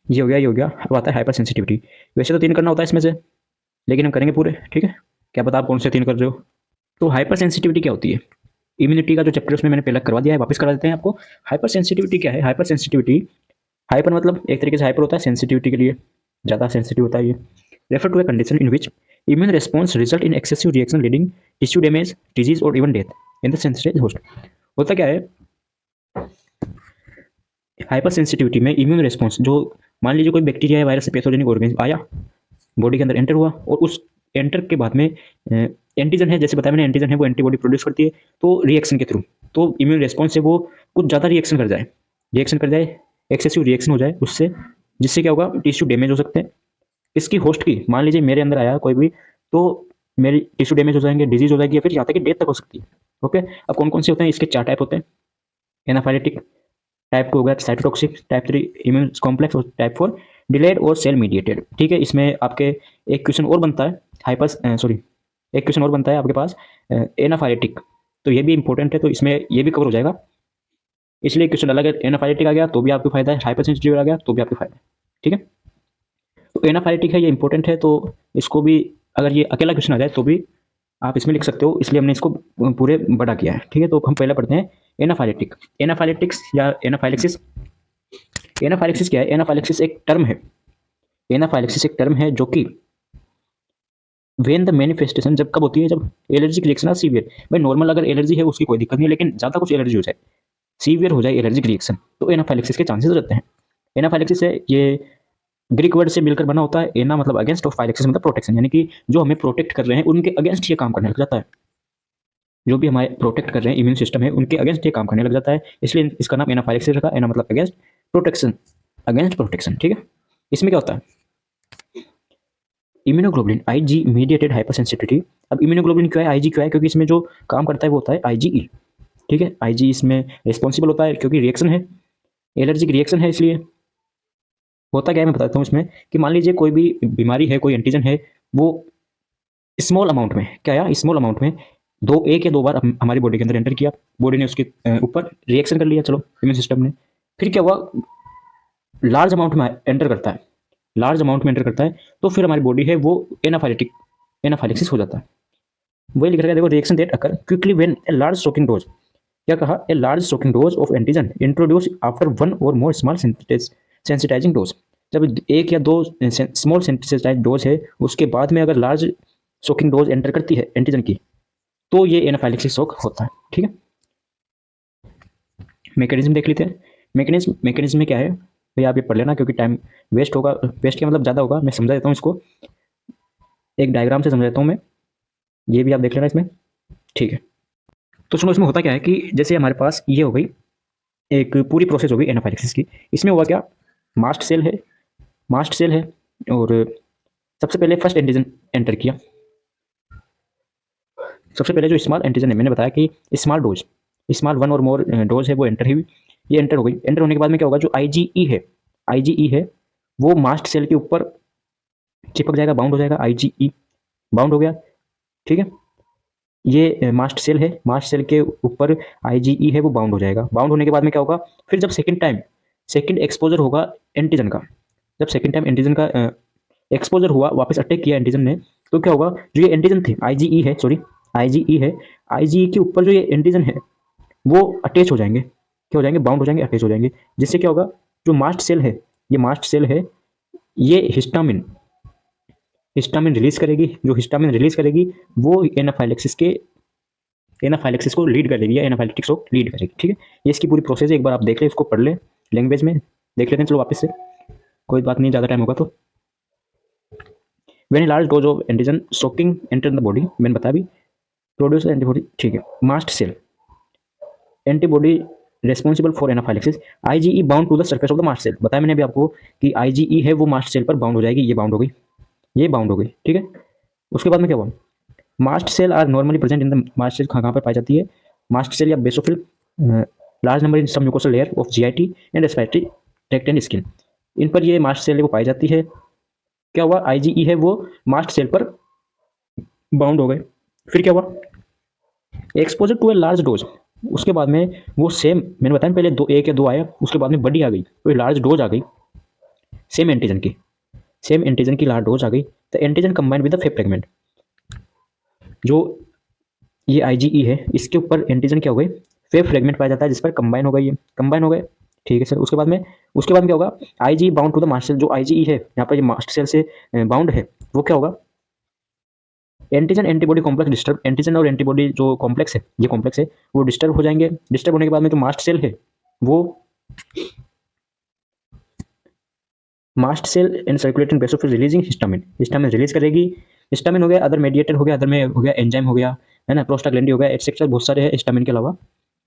ये हो गया, ये हो गया। अब आता है हाइपर सेंसिटिविटी। वैसे तो 3 करना होता है इसमें से, लेकिन हम करेंगे पूरे, ठीक है। क्या पता आप कौन से 3 कर रहे हो। तो हाइपर सेंसिटिविटी क्या होती है, इम्यूनिटी का जो चैप्टर उसमें मैंने पहले करवा दिया है, वापस करा देते हैं आपको। हाइपर सेंसिटिविटी क्या है, हाइपर सेंसिटिविटी, हाइपर मतलब एक तरीके से हाइपर होता है सेंसिटिविटी के लिए, ज़्यादा सेंसिटिव होता है ये। Refer to a condition in which immune response result in excessive reaction leading tissue damage, disease और even death in the sensitive host. होता क्या है, हाइपर सेंसिटिविटी में इम्यून रिस्पॉन्स, जो मान लीजिए कोई बैक्टीरिया या वायरस पैथोजेनिक ऑर्गेनिज्म आया, बॉडी के अंदर एंटर हुआ, और उस एंटर के बाद में एंटीजन है, जैसे बताया मैंने, एंटीजन है वो एंटीबॉडी प्रोड्यूस करती है, तो रिएक्शन के थ्रू, तो इम्यून रिस्पॉन्स से वो कुछ ज़्यादा रिएक्शन कर जाए, रिएक्शन कर जाए, एक्सेसिव रिएक्शन हो जाए उससे, जिससे क्या होगा, टिश्यू डैमेज हो सकते हैं इसकी होस्ट की। मान लीजिए मेरे अंदर आया कोई भी, तो मेरी टिश्यू डैमेज हो जाएंगे, डिजीज हो जाएगी, या फिर यहाँ तक कि डेथ तक हो सकती है। ओके, अब कौन कौन से होते हैं, इसके 4 टाइप होते हैं। एनाफाइलेटिक, टाइप 2 हो गया साइटोटॉक्सिक, टाइप 3 इम्यून कॉम्प्लेक्स, और टाइप 4 डिलेड और सेल मीडिएटेड, ठीक है। इसमें आपके एक क्वेश्चन और बनता है, हाइपर सॉरी, एक क्वेश्चन और बनता है आपके पास एनाफाइलेटिक, तो ये भी इंपॉर्टेंट है, तो इसमें ये भी कवर हो जाएगा। इसलिए क्वेश्चन अलग है, एनाफाइलेटिक आ गया तो भी आपको फायदा है, हाइपर सेंसिटिव आ गया तो भी आपको फायदा है, ठीक है। तो एनाफाइलेटिक है, ये इंपॉर्टेंट है, तो इसको भी अगर ये अकेला क्वेश्चन आ जाए तो भी आप इसमें लिख सकते हो, इसलिए हमने इसको पूरे बड़ा किया है, ठीक है। तो हम पहले पढ़ते हैं एनाफाइलेटिक, एनाफाइलेटिक्स या एनाफाइलेक्सिस। एनाफाइलेक्सिस क्या है, एनाफाइलेक्सिस एक टर्म है, एनाफाइलेक्सिस एक टर्म है जो कि वेन द मैनिफेस्टेशन जब कब होती है, जब एलर्जिक रिएक्शन सीवियर, भाई नॉर्मल अगर एलर्जी है उसकी कोई दिक्कत नहीं है, लेकिन ज़्यादा कुछ एलर्जी हो जाए, सीवियर हो जाए एलर्जिक रिएक्शन, तो एनाफाइलेक्सिस के चांसेस रहते हैं। एनाफाइलेक्सिस है ये ग्रीक वर्ड से मिलकर बना होता है, एना मतलब अगेंस्ट और फाइलेक्सिस मतलब प्रोटेक्शन, यानी कि जो हमें प्रोटेक्ट कर रहे हैं उनके अगेंस्ट ये काम करने लग जाता है, जो भी हमारे प्रोटेक्ट कर रहे हैं इम्यून सिस्टम है उनके अगेंस्ट ये काम करने लग जाता है, इसलिए इसका नाम एनाफाइलेक्सिस रखा। एना मतलब अगेंस्ट, प्रोटेक्शन, अगेंस्ट प्रोटेक्शन, ठीक है। इसमें क्या होता है, इम्यूनोग्लोबुलिन आईजी मीडिएटेड हाइपरसेंसिटिविटी। अब इम्यूनोग्लोबुलिन क्यों है, आईजी क्यों है, क्योंकि इसमें जो काम करता है वो होता है आईजीई, ठीक है। आईजी इसमें रिस्पॉन्सिबल होता है क्योंकि रिएक्शन है, एलर्जिक रिएक्शन है, इसलिए होता क्या है मैं बताता हूँ इसमें, कि मान लीजिए कोई भी बीमारी है, कोई एंटीजन है, वो स्मॉल अमाउंट में, क्या आया, स्मॉल अमाउंट में एक या दो बार हमारी बॉडी के अंदर एंटर किया, बॉडी ने उसके ऊपर रिएक्शन कर लिया, चलो इम्यून सिस्टम ने। फिर क्या हुआ, लार्ज अमाउंट में एंटर करता है, लार्ज अमाउंट में एंटर करता है तो फिर हमारी बॉडी है वो एनाफाइलेक्सिस हो जाता है। वही लिख रखा है देखो, reaction that occur quickly when a large shocking dose, क्या कहा, a large shocking dose of antigen introduce after one और मोर स्मॉल सेंसिटाइजिंग डोज। जब एक या दो स्मॉल सेंसिटाइज डोज है उसके बाद में अगर लार्ज शॉकिंग डोज एंटर करती है एंटीजन की तो ये एनाफाइलेक्सिस शॉक होता है। ठीक है, मैकेनिज्म देख लेते हैं। मैकेनिज्म में क्या है भैया, आप ये पढ़ लेना क्योंकि टाइम वेस्ट होगा, वेस्ट क्या मतलब ज़्यादा होगा। मैं समझा देता हूँ इसको, एक डायग्राम से समझा देता हूँ मैं, ये भी आप देख लेना इसमें। ठीक है, तो सुनो, इसमें होता क्या है कि जैसे हमारे पास ये हो गई एक पूरी प्रोसेस हो गई एनाफाइलेक्सिस की। इसमें हुआ क्या, मास्ट सेल है और सबसे पहले फर्स्ट एंटीजन एंटर किया। सबसे पहले जो स्मॉल एंटीजन है, मैंने बताया कि स्मॉल वन और मोर डोज है वो एंटर हुई, ये एंटर हो गई। एंटर होने के बाद में क्या होगा, जो आईजीई है वो मास्ट सेल के ऊपर चिपक जाएगा, बाउंड हो जाएगा। आईजीई बाउंड हो गया। ठीक है, ये मास्ट सेल है, मास्ट सेल के ऊपर आईजीई है वो बाउंड हो जाएगा। बाउंड होने के बाद में क्या होगा, फिर जब सेकंड एक्सपोजर होगा एंटीजन का, जब सेकंड टाइम एंटीजन का एक्सपोजर हुआ, वापस अटैक किया एंटीजन ने, तो क्या होगा, जो ये एंटीजन थे आईजीई है, आईजीई के ऊपर जो ये एंटीजन है वो अटैच हो जाएंगे, क्या हो जाएंगे, बाउंड हो जाएंगे, अटैच हो जाएंगे। जिससे क्या होगा, जो मास्ट सेल है ये हिस्टामिन रिलीज करेगी। जो हिस्टामिन रिलीज करेगी वो एनाफाइलेक्सिस को लीड करेगी या एनाफाइलेक्टिक शॉक लीड करेगी। ठीक है, ये इसकी पूरी प्रोसेस है, एक बार आप देख ले, इसको पढ़ ले, लैंग्वेज में देख लेते हैं। चलो वापस से, कोई बात नहीं, ज़्यादा टाइम होगा तो। When a large dose of antigen shocking enter the body, मैंने बताया भी, प्रोड्यूस एंटीबॉडी। ठीक है, mast cell antibody responsible for anaphylaxis, IgE bound to the surface of the mast cell. बताया मैंने अभी आपको कि आईजीई है वो मास्ट सेल पर बाउंड हो जाएगी, ये बाउंड हो गई, ये बाउंड हो गई। ठीक है, उसके बाद में क्या हुआ, mast cell are normally present in the mast cell, कहाँ पर पाई जाती है, मास्ट सेल या basophil, large number in some mucosal layer of GIT and respiratory tract and skin, इन पर ये मास्ट सेल को पाई जाती है। क्या हुआ, आईजीई है वो मास्ट सेल पर बाउंड हो गए। फिर क्या हुआ, exposure to a large dose, उसके बाद में वो सेम, मैंने बताया पहले दो, एक या दो आया, उसके बाद में बड़ी आ गई, कोई लार्ज डोज आ गई सेम एंटीजन की लार्ज डोज आ गई। तो antigen combined with the Feb fragment, जो ये आईजीई है इसके ऊपर एंटीजन क्या हो गए, फेब फ्रेगमेंट पाया जाता है जिस पर कंबाइन हो गई, ये कंबाइन हो गए। ठीक है सर, उसके बाद में क्या होगा, Ig bound to the mast cell, जो आईजीई है यहाँ पर ये मास्ट सेल से बाउंड है, वो क्या होगा, antigen antibody complex disturb, antigen और एंटीबॉडी जो कॉम्प्लेक्स है, ये कॉम्प्लेक्स है वो डिस्टर्ब हो जाएंगे। डिस्टर्ब होने के बाद में जो मास्ट सेल है वो mast cell and circulating basophil releasing histamine release करेगी। हिस्टामिन हो गया, अदर मेडिएटर हो गया, अदर में हो गया एंजाइम हो गया, है ना, प्रोस्टाग्लैंडी हो गया, एटसेट्रा, बहुत सारे हैं हिस्टामिन के अलावा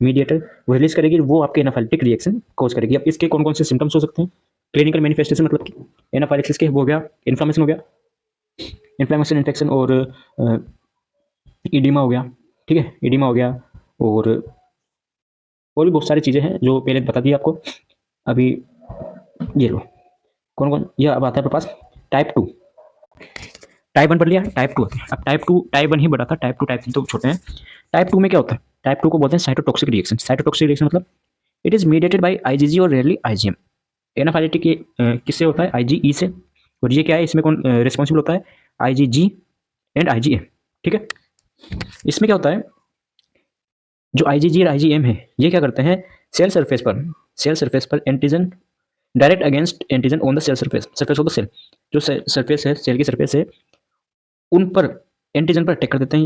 मीडिएटर, वो रिलीज करेगी, वो आपके एनाफाइलेटिक रिएक्शन कॉज करेगी। अब इसके कौन कौन से सिम्टम्स हो सकते हैं, क्लिनिकल मैनिफेस्टेशन, मतलब कि एनाफाइलेक्सिस के हो गया, इन्फ्लामेशन हो गया, इन्फेक्शन और ईडिमा हो गया। ठीक है, ईडिमा हो गया, और भी बहुत सारी चीज़ें हैं जो पहले बता दी आपको। अभी ये लो, कौन कौन, ये अब आता है अपने पास टाइप 2, टाइप 1 पढ़ लिया, टाइप 2 अब टाइप 1 ही बड़ा था, टाइप 2 टाइप 3 तो छोटे हैं। टाइप 2 में क्या होता है, टाइप 2 को बोलते हैं साइटोटॉक्सिक रिएक्शन। साइटोटॉक्सिक रिएक्शन मतलब it is mediated by IgG और रेयरली आईजीएम। एनाफाइलेटिक किससे होता है, आईजीई से, और ये क्या है, इसमें कौन रिस्पॉन्सिबल होता है, आईजीजी एंड आईजीएम। ठीक है, इसमें क्या होता है, जो आईजीजी और आईजीएम है ये क्या करते हैं, सेल सरफेस पर antigen direct against antigen on the cell surface of the cell, जो सरफेस है, सेल की सरफेस है, उन पर एंटीजन पर अटैक कर देते हैं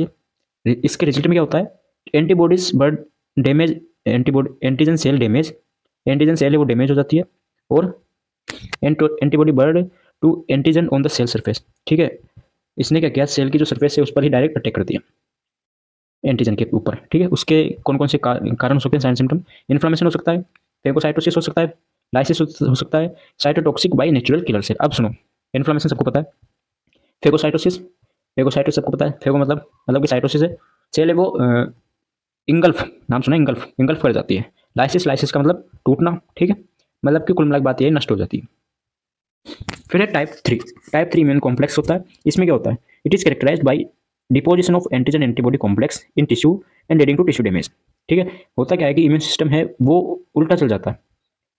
ये। इसके रिजल्ट में क्या होता है, antibodies bind damage, antigen cell है वो डैमेज हो जाती है, और antibody bind to antigen on the cell surface. ठीक है, इसने क्या किया, सेल की जो सरफेस है उस पर ही डायरेक्ट अटैक कर दिया एंटीजन के ऊपर। ठीक है, उसके कौन कौन से कारण हो सकते हैं, साइन सिम्टम, इन्फ्लामेशन हो सकता है, फेगोसाइटोसिस हो सकता है, लाइसिस हो सकता है, cytotoxic by natural killer cell. अब सुनो, इन्फ्लामेशन सबको पता है, फेगोसाइटोसिस सबको पता है, फेगो मतलब कि साइटोसिस है, सेल है वो इंगल्फ, नाम सुना, इंगल्फ कर जाती है। लाइसिस का मतलब टूटना। ठीक है, मतलब कि कुल मिला बात ये नष्ट हो जाती है। फिर है टाइप 3 इम्यून कॉम्प्लेक्स होता है। इसमें क्या होता है, it is characterised by deposition of antigen antibody complex in tissue and leading to tissue damage. ठीक है, होता क्या है कि इम्यून सिस्टम है वो उल्टा चल जाता है,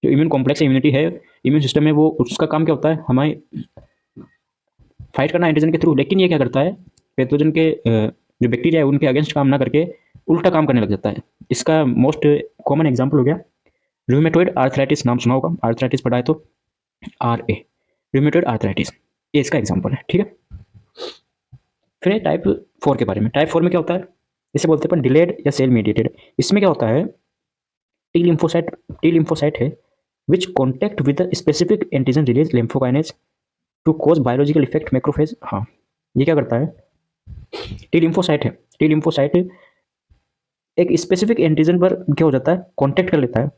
जो इम्यून कॉम्प्लेक्स इम्यूनिटी है, इम्यून सिस्टम में, वो उसका काम क्या होता है, हमें फाइट करना एंटीजन के थ्रू। लेकिन ये क्या करता है, पैथोजन के जो बैक्टीरिया है उनके अगेंस्ट काम ना करके उल्टा काम करने लग जाता है। इसका मोस्ट कॉमन एग्जाम्पल हो गया रूमेटॉइड आर्थराइटिस। नाम सुना होगा, आर्थराइटिस पढ़ा है तो, RA, रूमेटॉइड आर्थराइटिस, ये इसका एग्जाम्पल है। ठीक है, फिर टाइप 4 के बारे में। टाइप 4 में क्या होता है, इसे बोलते हैं डिलेड या सेल मीडिएटेड। इसमें क्या होता है, टी लिम्फोसाइट है which contact with specific antigen release lymphokines to cause biological effect macrophage. हाँ, ये क्या करता है, टी लिम्फोसाइट है, टी लिम्फोसाइट एक स्पेसिफिक एंटीजन पर क्या हो जाता है, कॉन्टेक्ट कर लेता है।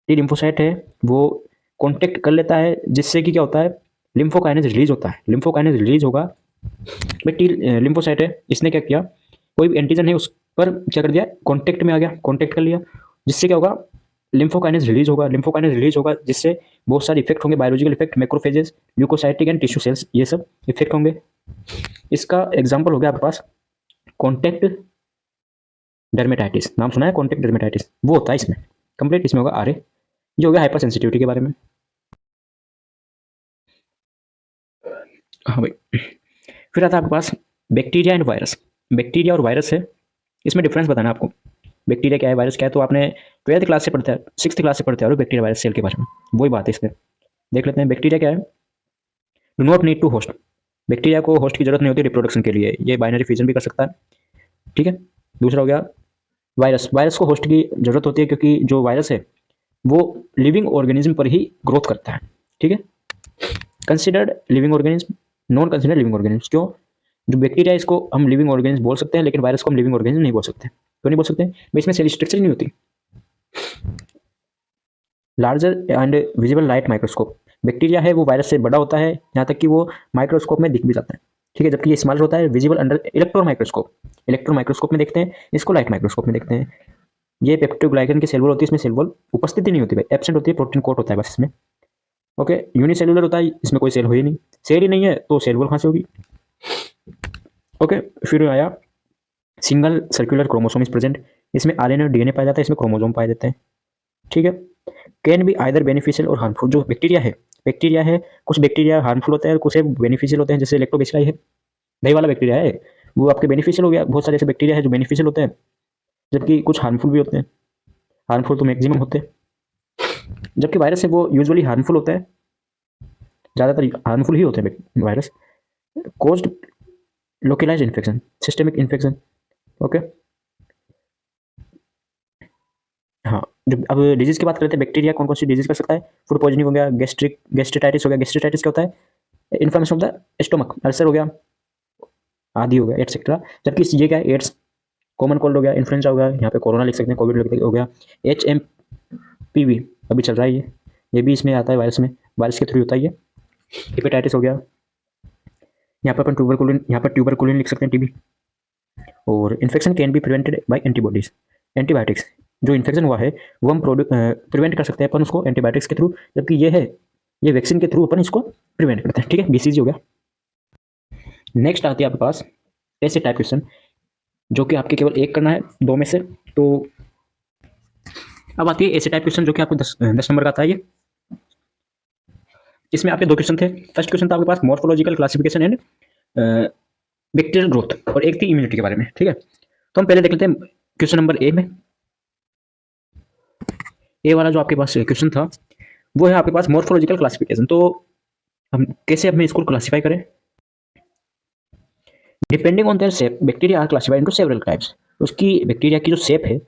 टी लिम्फोसाइट है वो कॉन्टेक्ट कर लेता है, जिससे कि क्या होता है, लिम्फोकाइनेज रिलीज होता है। लिम्फोकाइनेज रिलीज होगा भाई, टी लिम्फोसाइट है, इसने क्या किया, कोई भी एंटीजन है उस पर क्या कर दिया, कॉन्टेक्ट में आ गया, कॉन्टेक्ट कर लिया, जिससे क्या होगा, लिम्फोकाइनेज रिलीज होगा। लिम्फोकाइनेज रिलीज होगा जिससे बहुत सारे इफेक्ट होंगे, biological effect, macrophages, leukocytic and tissue cells, ये सब इफेक्ट होंगे। इसका एग्जाम्पल हो गया आपके पास कॉन्टेक्ट डर्मेटाइटिस। नाम सुना है कॉन्टेक्ट डर्मेटाइटिस, वो होता है इसमें कंप्लीट, इसमें होगा RA। ये हो गया हाइपर सेंसिटिविटी के बारे में। हाँ भाई, फिर आता है आपके पास बैक्टीरिया एंड वायरस। बैक्टीरिया और वायरस है, इसमें डिफरेंस बताना है आपको। बैक्टीरिया क्या है, वायरस क्या है, तो आपने 12th क्लास से पढ़ते हैं, 6th क्लास से पढ़ते हैं बैक्टीरिया वायरस सेल के बारे में, वही बात है इसमें। देख लेते हैं बैक्टीरिया क्या है। Do not need to host, bacteria को होस्ट की जरूरत नहीं होती रिप्रोडक्शन के लिए, ये बाइनरी फ्यूजन भी कर सकता है। ठीक है, दूसरा हो गया वायरस। वायरस को होस्ट की जरूरत होती है क्योंकि जो वायरस है वो लिविंग ऑर्गेनिज्म पर ही ग्रोथ करता है। ठीक है, considered living organism, non considered living organism. क्यों, जो बैक्टीरिया इसको हम लिविंग ऑर्गेनिज्म बोल सकते हैं, लेकिन वायरस को हम लिविंग ऑर्गेनिज्म नहीं बोल सकते। क्यों नहीं बोल सकते भाई, इसमें सेल स्ट्रक्चर नहीं होती। Larger and visible light microscope, bacteria है वो वायरस से बड़ा होता है, यहाँ तक कि वो माइक्रोस्कोप में दिख भी जाता है। ठीक है, जबकि ये स्मॉलर होता है, visible under electron microscope, electron microscope में देखते हैं, इसको लाइट माइक्रोस्कोप में देखते हैं। ये पेप्टोग्लाइकन की सेल वॉल होती है, इसमें सेल वॉल उपस्थिति नहीं होती भाई, एब्सेंट होती है, प्रोटीन कोट होता है बस इसमें। ओके, यूनिसेलुलर होता है, इसमें कोई सेल हो ही नहीं, सेल ही नहीं है तो सेल वॉल कहाँ से होगी। ओके, फिर आया single circular chromosome is present, इसमें RNA और DNA पाया जाता है, इसमें क्रोमोसोम पाए जाते हैं। ठीक है, कैन बी आइदर बेनिफिशियल और हार्मफुल। जो बैक्टीरिया है, कुछ बैक्टीरिया हार्मफुल होता है और कुछ बेनिफिशियल होते हैं, जैसे लैक्टोबैसिलाई है, दही वाला बैक्टीरिया है, वो आपके बेनिफिशियल हो गया। बहुत सारे ऐसे बैक्टीरिया है जो बेनिफिशियल होते हैं, जबकि कुछ हार्मफुल भी होते हैं। हार्मफुल तो मैक्सिमम होते हैं, जबकि वायरस है वो यूजुअली हार्मफुल होता है, ज़्यादातर हार्मफुल ही होते हैं virus. Caused localised infection, systemic infection. Okay, हाँ, जब अब डिजीज की बात करते हैं, बैक्टीरिया कौन कौन सी डिजीज कर सकता है, फूड पॉइजनिंग हो गया, गैस्ट्रिटाइटिस हो गया। गैस्ट्रिटाइटिस क्या होता है, inflammation of the stomach, ulcer हो गया, आदि हो गया, एटसेट्रा। जबकि ये क्या है, एड्स, कॉमन कोल्ड हो गया, इन्फ्लुएंजा हो गया, यहाँ पे कोरोना लिख सकते हैं, कोविड हो गया, HMPV अभी चल रहा है, ये भी इसमें आता है, वायरस में, वायरस के थ्रू होता है ये। हेपेटाइटिस हो गया, यहाँ पर अपन ट्यूबरकुलिन लिख सकते हैं, TB। और infection can be prevented by antibodies, antibiotics. जो इन्फेक्शन हुआ है वो हम प्रिवेंट कर सकते हैं अपन उसको एंटीबायोटिक्स के थ्रू, जबकि ये वैक्सीन के थ्रू अपन इसको प्रिवेंट करते हैं। ठीक है, BCG हो गया। नेक्स्ट आती है आपके पास ऐसे टाइप क्वेश्चन, जो कि आपके केवल एक करना है दो में से। तो अब आती है ऐसे टाइप क्वेश्चन जो कि आपको 10 नंबर का आता है ये। इसमें आपके 2 क्वेश्चन थे। फर्स्ट क्वेश्चन था आपके पास morphological classification and bacterial growth, और एक थी इम्यूनिटी के बारे में। ठीक है, तो हम पहले देख लेते हैं क्वेश्चन नंबर A में। ए वाला जो आपके पास क्वेश्चन था वो है आपके पास मॉर्फोलॉजिकल क्लासिफिकेशन। तो हम कैसे अपने इसको क्लासिफाई करें, depending on their shape bacteria are classified into several types. उसकी बैक्टीरिया की जो शेप है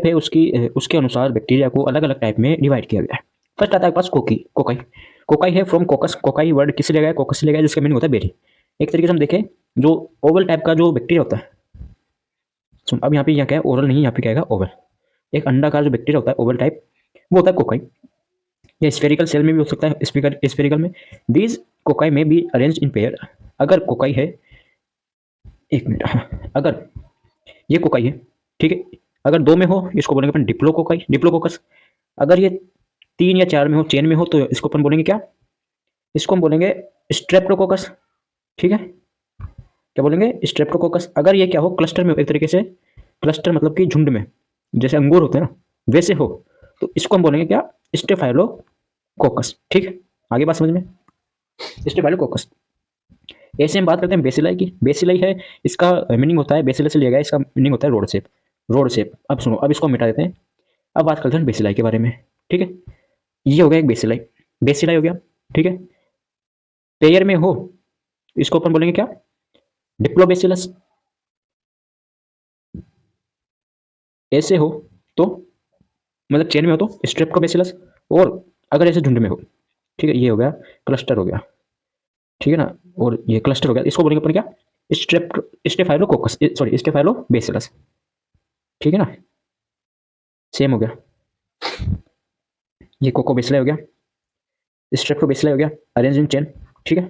उसके अनुसार बैक्टीरिया को अलग अलग टाइप में डिवाइड किया गया है। फर्स्ट आता है पास कोकाई है, फ्रॉम कोकस। कोकाई वर्ड किससे लिया गया, कोकस से लिया गया, जिसका मीनिंग होता है बेरी। एक तरीके से हम देखें, जो ओवल टाइप का जो बैक्टीरिया होता है, अब यहाँ पे क्या है, ओरल नहीं, यहाँ पे क्या है, ओवल। एक अंडाकार जो बैक्टीरिया होता है ओवल टाइप, वो होता है कोकाई। या स्फेरिकल सेल में भी हो सकता है, स्फेरिकल में। दीज कोकाई में बी अरेंज इन पेयर। अगर कोकाई है, एक मिनट, हाँ, अगर ये कोकाई है, ठीक है, अगर 2 में हो इसको बोलेंगे अपन डिप्लोकोकस। अगर ये 3 या 4 में हो, चेन में हो, तो इसको अपन बोलेंगे क्या, इसको हम बोलेंगे स्ट्रेप्टोकोकस। ठीक है, क्या बोलेंगे, स्ट्रेप्टोकोकस। अगर ये क्या हो, क्लस्टर में हो, एक तरीके से क्लस्टर मतलब कि झुंड में, जैसे अंगूर होते हैं ना, वैसे हो, तो इसको हम बोलेंगे क्या, स्टेफाइलोकोकस। ठीक है, आगे बात समझ में, स्टेफाइलोकोकस। ऐसे हम बात करते हैं बेसिलाई की। बेसिलाई है, इसका मीनिंग होता है, बेसिलस से लिया गया, इसका मीनिंग होता है रोड शेप। Rod shape. अब सुनो, अब इसको मिटा देते हैं, अब बात करते हैं बेसिलाई के बारे में। ठीक है, ये हो गया एक बेसिलाई, बेसिलाई हो गया। ठीक है, पेयर में हो इसको अपन बोलेंगे क्या, डिप्लोबेसिलस। ऐसे हो तो मतलब चेन में हो तो स्ट्रेप्टोबेसिलस, और अगर ऐसे झुंड में हो, ठीक है, ये हो गया क्लस्टर हो गया। ठीक है ना, और ये क्लस्टर हो गया, इसको बोलेंगे अपन क्या, स्टेफाइलोकोकस, सॉरी स्टेफाइलोबेसिलस। ठीक है ना, सेम हो गया, ये कोकोबेसिलाई हो गया, स्ट्रेप्टोबेसिलाई हो गया, अरेंज इन चेन। ठीक है,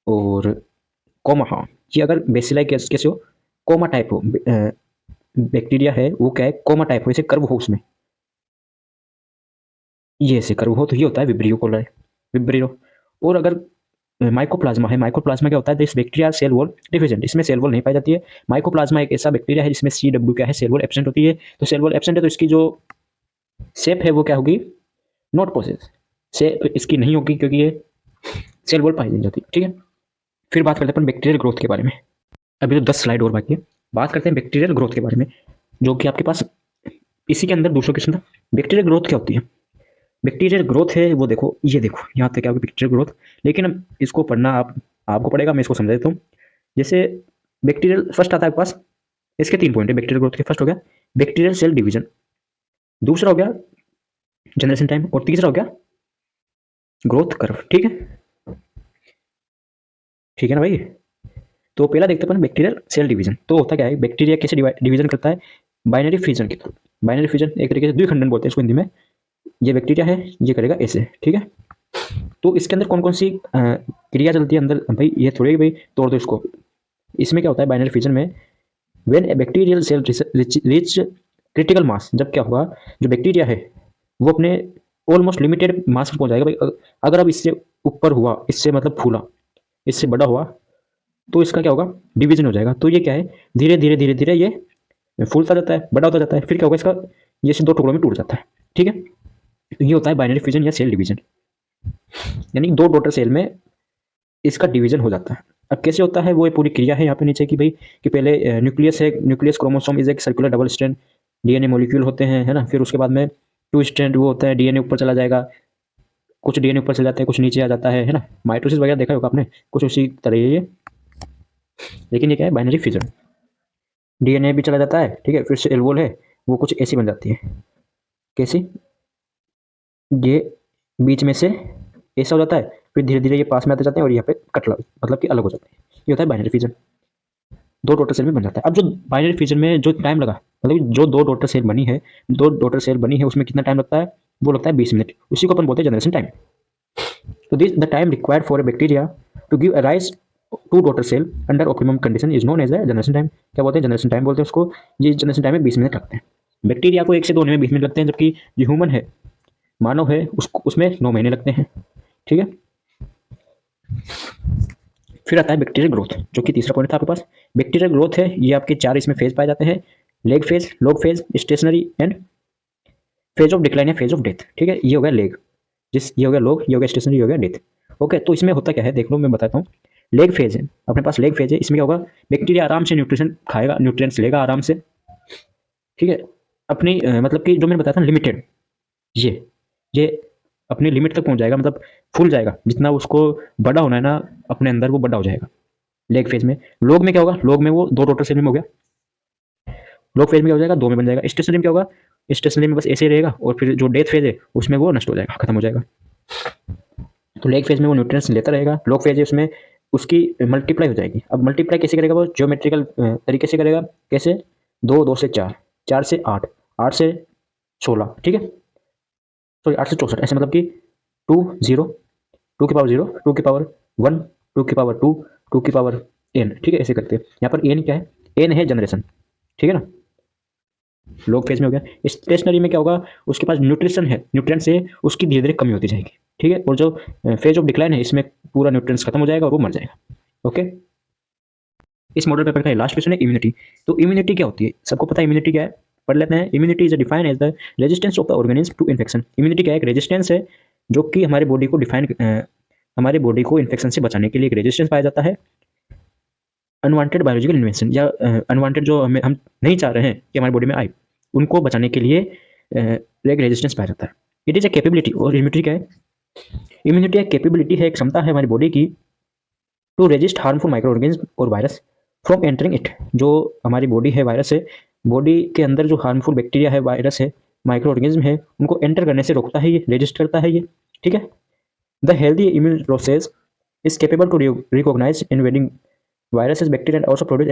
और कोमा, हाँ, ये अगर बेसिलाई कैसे हो, कोमा टाइप हो, बैक्टीरिया है वो क्या है, कोमा टाइप हो, जैसे कर्व हो उसमें, ये ऐसे कर्व हो तो ये होता है विब्रियो कोलाई, विब्रियो। और अगर माइकोप्लाज्मा है, माइकोप्लाज्मा क्या होता है, दिस बैक्टीरिया सेल वॉल डिफिजेंट, इसमें सेल वॉल नहीं पाई जाती है। माइकोप्लाज्मा एक ऐसा बैक्टीरिया है जिसमें CW क्या है, सेल वॉल एब्सेंट होती है। तो सेल वॉल एब्सेंट है तो इसकी जो शेप है वो क्या होगी, नॉट पोसेस से इसकी नहीं होगी, क्योंकि ये सेल वॉल पाई नहीं जाती। ठीक है, फिर बात करते हैं अपन बैक्टीरियल ग्रोथ के बारे में। अभी तो 10 स्लाइड और बाकी है, बात करते हैं बैक्टीरियल ग्रोथ के बारे में, जो कि आपके पास इसी के अंदर दूसरा क्वेश्चन था। बैक्टीरियल ग्रोथ क्या होती है, बैक्टीरियल ग्रोथ है वो देखो, ये देखो यहाँ तक क्या होगी बैक्टीरियल ग्रोथ, लेकिन अब इसको पढ़ना आपको पड़ेगा, मैं इसको समझा देता हूँ। जैसे बैक्टीरियल फर्स्ट आता है आपके पास, इसके 3 पॉइंट है बैक्टीरियल ग्रोथ के। फर्स्ट हो गया बैक्टीरियल सेल डिवीजन, दूसरा हो गया जनरेशन टाइम, और तीसरा हो गया ग्रोथ कर्व। ठीक है, ठीक है ना भाई। तो पहला देखते हैं अपन बैक्टीरियल सेल डिवीजन। तो होता क्या है, बैक्टीरिया कैसे डिवीजन करता है, बाइनरी फ्यूजन के थ्रू। बाइनरी फ्यूजन एक तरीके से द्विखंडन बोलते हैं इसको हिंदी में। ये बैक्टीरिया है, ये करेगा ऐसे। ठीक है, तो इसके अंदर कौन कौन सी क्रिया चलती है अंदर, भाई ये थोड़ी भाई तोड़ दो इसको। इसमें क्या होता है बाइनरी फ्यूजन में, when a bacterial cell reach critical mass, जब क्या होगा, जो बैक्टीरिया है वो अपने ऑलमोस्ट लिमिटेड मास पर पहुंच जाएगा भाई। अगर अब इससे ऊपर हुआ, इससे मतलब फूला, इससे बड़ा हुआ, तो इसका क्या होगा, डिवीजन हो जाएगा। तो ये क्या है, धीरे धीरे धीरे धीरे ये फूलता जाता है, बड़ा होता जाता है, फिर क्या होगा इसका, ये से 2 टुकड़ों में टूट जाता है। ठीक है, तो ये होता है बाइनरी फ्यूजन या सेल डिवीजन, यानी 2 डॉटर सेल में इसका डिवीजन हो जाता है। अब कैसे होता है वो पूरी क्रिया है यहाँ पे नीचे की भाई, कि पहले न्यूक्लियस है, न्यूक्लियस क्रोमोसोम इज एक circular double strand DNA molecule होते हैं, है ना। फिर उसके बाद में 2 स्ट्रैंड वो होता है, DNA ऊपर चला जाएगा, कुछ DNA ऊपर चला जाता है, कुछ नीचे आ जाता है ना। माइटोसिस वगैरह देखा होगा आपने, कुछ उसी तरह ये, लेकिन ये क्या है, बाइनरी फ्यूजन। DNA भी चला जाता है, ठीक है, फिर सेल वॉल है वो कुछ ऐसी बन जाती है, कैसी, ये बीच में से ऐसा हो जाता है, फिर धीरे धीरे ये पास में आते जाते हैं और यहाँ पे कट मतलब कि अलग हो जाते हैं। ये होता है बाइनरी फ्यूजन, 2 डॉटर सेल में बन जाता है। अब जो बाइनरी फ्यूजन में जो टाइम लगा, मतलब जो 2 डॉटर सेल बनी है, 2 डॉटर सेल बनी है, उसमें कितना टाइम लगता है, वो लगता है 20 मिनट। उसी को अपन बोलते हैं जनरेशन टाइम। तो this the time required for a bacteria to give rise 2 daughter cell under optimum condition is known as a generation time. क्या बोलते हैं, जनरेशन टाइम बोलते हैं उसको। ये जनरेशन टाइम में 20 मिनट लगते हैं। बैक्टीरिया को 1 से 2 होने में 20 मिनट लगते हैं, जबकि जो ह्यूमन है, मानव है, उसको उसमें 9 महीने लगते हैं। ठीक है, फिर आता है बैक्टीरियल ग्रोथ, जो कि तीसरा पॉइंट था आपके पास। बैक्टीरियल ग्रोथ है, ये आपके 4 इसमें फेज पाए जाते हैं, lag phase, log phase, stationary and phase of decline या फेज ऑफ डेथ। ठीक है, ये हो गया लेग, ये हो गया लॉग, ये हो गया स्टेशनरी, ये हो गया डेथ। ओके, तो इसमें होता क्या है देख लो, मैं बताता हूँ। लेग फेज है अपने पास, लेग फेज है, इसमें क्या होगा, बैक्टीरिया आराम से न्यूट्रिशन खाएगा, न्यूट्रिएंट्स लेगा आराम से। ठीक है, अपनी मतलब कि जो मैंने बताया था लिमिटेड, ये अपनी लिमिट तक पहुंच जाएगा, मतलब फूल जाएगा, जितना उसको बड़ा होना है ना अपने अंदर, वो बड़ा हो जाएगा लेग फेज में। लॉग में क्या होगा, लॉग में वो 2 डॉटर सेल में हो गया, लॉग फेज में क्या हो जाएगा, 2 में बन जाएगा। स्टेशनरी में क्या होगा, स्टेशनरी में बस ऐसे ही रहेगा, और फिर जो डेथ फेज है उसमें वो नष्ट हो जाएगा, खत्म हो जाएगा। तो लेग फेज में वो न्यूट्रिएंट्स लेता रहेगा, लॉग फेज है उसमें उसकी मल्टीप्लाई हो जाएगी। अब मल्टीप्लाई कैसे करेगा, वो ज्योमेट्रिकल तरीके से करेगा। कैसे, 2, 2 से 4, 4 से 8, 8 से 16, ठीक है, सॉरी 8 से 64, ऐसे मतलब कि 2 0, 2 की पावर 0, 2 की पावर 1, 2 की पावर 2, 2 की पावर n। ठीक है, ऐसे करते हैं। यहाँ पर n क्या है, n है जनरेशन। ठीक है ना, लॉग फेज में हो गया। स्टेशनरी में क्या होगा, उसके पास न्यूट्रिशन है, न्यूट्रिएंट्स है, उसकी धीरे धीरे कमी होती जाएगी। ठीक है, और जो फेज ऑफ डिक्लाइन है, इसमें पूरा न्यूट्रिएंट्स खत्म हो जाएगा और वो मर जाएगा। ओके, इस मॉडल पेपर का लास्ट क्वेश्चन है इम्यूनिटी। तो इम्यूनिटी क्या होती है, सबको पता है इम्यूनिटी क्या है। पढ़ लेते हैं। Immunity is defined as the resistance of the organism to infection. Immunity क्या है? एक रेजिस्टेंस है जो कि हमारे बॉडी को हमारे बॉडी को इन्फेक्शन से बचाने के लिए एक रेजिस्टेंस पाया जाता है। अनवांटेड बायोलॉजिकल इन्वेंशन या अनवांटेड जो हम नहीं चाह रहे हैं कि हमारी बॉडी में आए, उनको बचाने के लिए एक रेजिस्टेंस पाया जाता है। It is a capability. और इम्यूनिटी क्या है? इम्यूनिटी एक कैपेबिलिटी है, एक क्षमता है हमारी बॉडी की to resist harmful micro organism और वायरस फ्रॉम एंटरिंग इट। जो हमारी बॉडी है, वायरस है, बॉडी के अंदर जो हार्मफुल बैक्टीरिया है, वायरस है, माइक्रो ऑर्गेनिज्म है, उनको एंटर करने से रोकता है, ये रेजिस्ट करता है ये। ठीक है। The healthy immune process is capable to recognise invading viruses, bacteria and also produce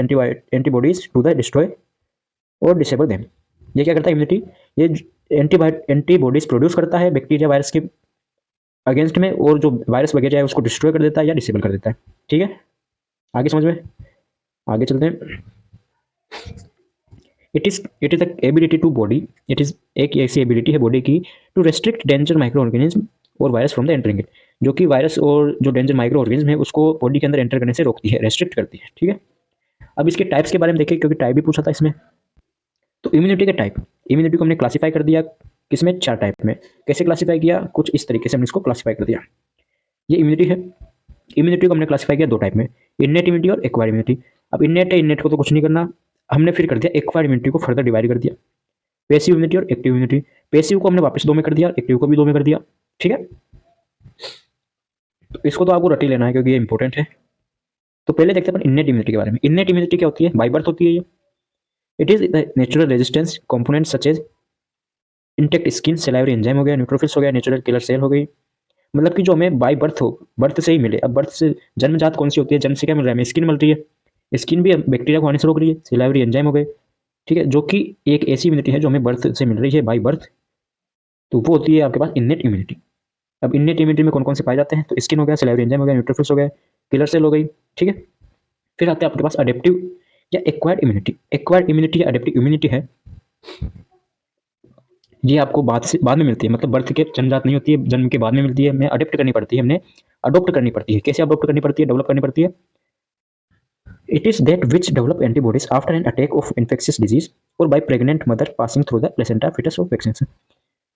antibodies to the destroy और डिसेबल देम। ये क्या करता है इम्यूनिटी? ये एंटीबॉडीज प्रोड्यूस करता है बैक्टीरिया वायरस के अगेंस्ट में, और जो वायरस वगैरह है उसको डिस्ट्रॉय कर देता है या डिसेबल कर देता है। ठीक है, आगे समझ में, आगे चलते हैं। It is the ability to body, it is एक ऐसी एबिलिटी है बॉडी की to restrict danger micro organism और virus from the entering it, जो कि वायरस और जो डेंजर माइक्रो ऑर्गेनिज्म है उसको बॉडी के अंदर एंटर करने से रोकती है, रेस्ट्रिक्ट करती है। ठीक है, अब इसके टाइप्स के बारे में देखिए, क्योंकि टाइप भी पूछा था इसमें। तो इम्यूनिटी के टाइप, इम्यूनिटी को हमने क्लासीफाई कर दिया किसमें? 4 टाइप में। कैसे क्लासीफाई किया? कुछ इस तरीके से हमने इसको क्लासीफाई कर दिया। ये इम्यूनिटी है, इम्यूनिटी को हमने क्लासीफाई किया 2 टाइप में, इन्नेट इम्यूनिटी और एक्वायर्ड इम्यूनिटी। अब इन्नेट है, इन्नेट को तो कुछ नहीं करना, हमने फिर कर दिया एक्वायर्ड इम्यूनिटी को फर्दर डिवाइड कर दिया, पैसिव इम्यूनिटी और एक्टिव इम्यूनिटी। पैसिव को हमने वापस 2 में कर दिया, एक्टिव को भी 2 में कर दिया। ठीक है, तो इसको तो आपको रट ही लेना है क्योंकि ये इंपॉर्टेंट है। तो पहले देखते हैं अपन इन्नेट इम्यूनिटी के बारे में। इन्नेट इम्यूनिटी क्या होती है? बाय बर्थ होती है ये। It is the natural resistance component such as intact skin, salivary enzyme हो गया, न्यूट्रोफिल्स हो गया, नेचुरल किलर सेल हो गई। मतलब कि जो हमें बाय बर्थ हो, बर्थ से ही मिले। अब बर्थ से जन्मजात कौन सी होती है? जन्म से क्या मिल रहा है हमें? स्किन मिल रही है, स्किन भी बैक्टीरिया को आने से रोक रही है, सेलाइवरी एंजाइम हो गए। ठीक है, जो कि एक ऐसी इम्यूनिटी है जो हमें बर्थ से मिल रही है, बाय बर्थ, तो वो होती है आपके पास इन्नेट इम्यूनिटी। अब इन्नेट इम्यूनिटी में कौन कौन से पाए जाते हैं? तो स्किन हो गया, सेलाइवरी एंजाइम हो गया, न्यूट्रोफिल्स हो गए, किलर सेल हो गई। ठीक है, फिर आते हैं आपके पास अडेप्टिव या एक्वायर्ड इम्यूनिटी। एक्वायर्ड इम्यूनिटी या अडेप्टिव इम्यूनिटी है, ये आपको बाद में मिलती है, मतलब बर्थ के जन्मजात नहीं होती है, जन्म के बाद में मिलती है, हमें अडेप्ट करनी पड़ती है, हमने अडोप्ट करनी पड़ती है। कैसे अडोप्ट करनी पड़ती है? डेवलप करनी पड़ती है। It is that which develop antibodies after an attack of infectious disease और by pregnant mother passing through the placenta foetus of vaccine.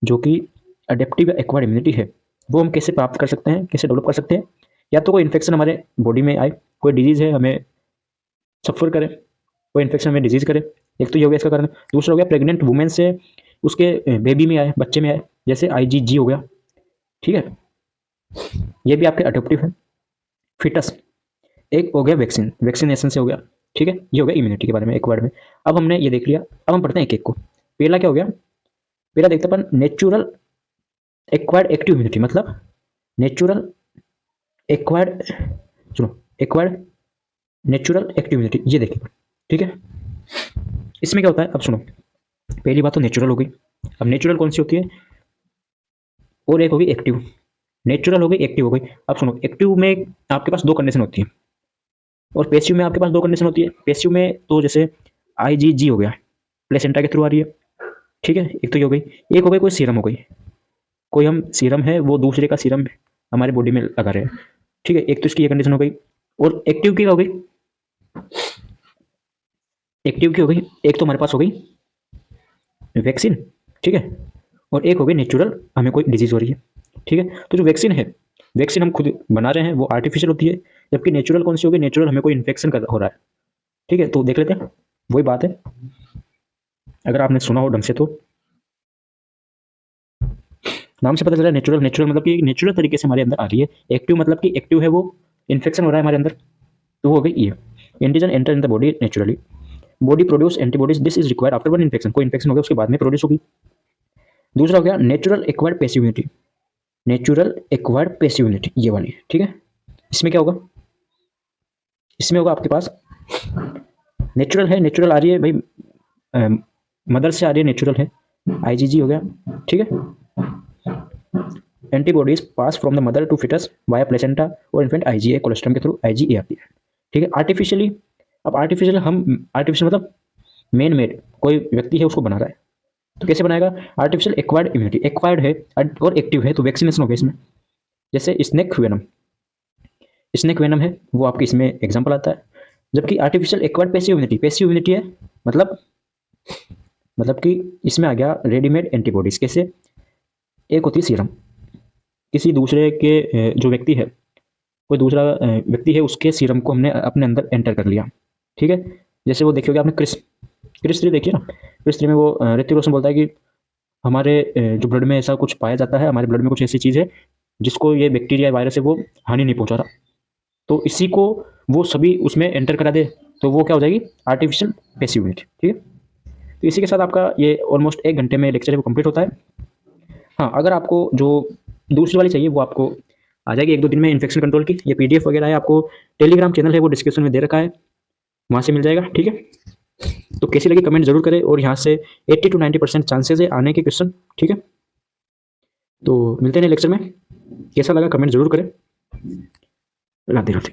जो कि अडेप्टिव या एक्वायर्ड इम्यूनिटी है, वो हम कैसे प्राप्त कर सकते हैं, कैसे डेवलप कर सकते हैं? या तो कोई इन्फेक्शन हमारे बॉडी में आए, कोई डिजीज है हमें सफ़र करे, कोई इन्फेक्शन में डिजीज करे, एक तो ये हो गया इसका कारण। दूसरा हो गया प्रेग्नेंट वुमेन से उसके बेबी में आए, बच्चे में आए, जैसे IgG हो गया। ठीक है, ये भी आपके अडोप्टिव है। फिटस एक हो गया वैक्सीन, वैक्सीनेशन से हो गया। ठीक है, ये हो गया इम्यूनिटी के बारे में एक वर्ड में। अब हमने ये देख लिया, अब हम पढ़ते हैं एक एक को। पहला क्या हो गया? पहला देखते अपन नेचुरल एक्वायर्ड एक्टिव इम्यूनिटी, मतलब नेचुरल एक्वायर्ड, सुनो, एक्वायर्ड नेचुरल एक्टिव इम्यूनिटी, ये देखिए। ठीक है, इसमें क्या होता है? अब सुनो, पहली बात तो नेचुरल हो गई। अब नेचुरल कौन सी होती है? और एक होगी एक्टिव। नेचुरल हो गई, एक्टिव हो गई। अब सुनो, एक्टिव में आपके पास 2 कंडीशन होती है और पैसिव में आपके पास 2 कंडीशन होती है। पैसिव में तो जैसे IgG हो गया, प्लेसेंटा के थ्रू आ रही है। ठीक है, एक तो ये हो गई। एक हो गई कोई सीरम हो गई, कोई हम सीरम है वो दूसरे का सीरम हमारे बॉडी में लगा रहे हैं। ठीक है, एक तो इसकी ये कंडीशन हो गई। और एक्टिव की हो गई, एक्टिव की हो गई, एक तो हमारे पास हो गई वैक्सीन। ठीक है, और एक हो गई नेचुरल, हमें कोई डिजीज हो रही है। ठीक है, तो जो वैक्सीन है, वैक्सीन हम खुद बना रहे हैं, वो आर्टिफिशियल होती है। जबकि नेचुरल कौन सी होगी? नेचुरल हमें कोई इन्फेक्शन हो रहा है। ठीक है, तो देख लेते हैं, वही बात है, अगर आपने सुना हो ढंग से तो। नाम से पता चला नेचुरल, नेचुरल मतलब कि नेचुरल तरीके से हमारे अंदर आ रही है। एक्टिव मतलब कि एक्टिव है, वो इन्फेक्शन हो रहा है हमारे अंदर, तो हो गई ये। Antigen enter in the body naturally, body produce antibodies, this is required after one infection. कोई इन्फेक्शन हो गया उसके बाद में प्रोड्यूस होगी। दूसरा हो गया natural acquired passive immunity, natural acquired passive immunity, ये वाली। ठीक है, इसमें क्या होगा? इसमें होगा आपके पास नेचुरल है, नेचुरल आ रही है भाई, मदर से आ रही है, नेचुरल है, IgG हो गया। ठीक है, antibodies pass from the mother to foetus via placenta और इन्फेंट IgA कोलेस्ट्रम के थ्रू IgA आती है। ठीक है, आर्टिफिशियली, अब आर्टिफिशियल हम आर्टिफिशियल मतलब मेन मेड, कोई व्यक्ति है उसको बना रहा है, तो कैसे बनाएगा? आर्टिफिशियल एक्वायर्ड इम्यूनिटी, एक्वायर्ड है और एक्टिव है, तो वैक्सीनेशन हो गया इसमें। जैसे स्नेक वेनम, स्नेक वेनम है वो आपके इसमें एग्जाम्पल आता है। जबकि artificial acquired passive immunity, passive immunity है, मतलब मतलब कि इसमें आ गया रेडीमेड एंटीबॉडीज़। कैसे? एक होती है सीरम, किसी दूसरे के जो व्यक्ति है, कोई दूसरा व्यक्ति है, उसके सीरम को हमने अपने अंदर एंटर कर लिया, ठीक है? जैसे वो देखिए होगा आपने क्रिस, क्रिस 3 देखिए ना, क्रिस 3 में वो ऋतिक रोशन बोलता है कि हमारे जो ब्लड में ऐसा कुछ पाया जाता है, हमारे ब्लड में कुछ ऐसी चीज़ है जिसको ये बैक्टीरिया वायरस है वो हानि नहीं पहुंचा रहा, तो इसी को वो सभी उसमें एंटर करा दे, तो वो क्या हो जाएगी? आर्टिफिशियल पैसिव यूनिट, ठीक है? तो इसी के साथ आपका ये ऑलमोस्ट 1 घंटे में लेक्चर है वो कंप्लीट होता है। हाँ, अगर आपको जो दूसरी वाली चाहिए वो आपको आ जाएगी 1-2 दिन में, इन्फेक्शन कंट्रोल की। ये पीडीएफ वगैरह है, आपको टेलीग्राम चैनल है वो डिस्क्रिप्शन में दे रखा है, वहाँ से मिल जाएगा, ठीक है? तो कैसी लगी कमेंट जरूर करें, और यहाँ से 80 to 90% चांसेस है आने के क्वेश्चन, ठीक है? तो मिलते हैं लेक्चर में, कैसा लगा कमेंट जरूर करें। राधे राधे।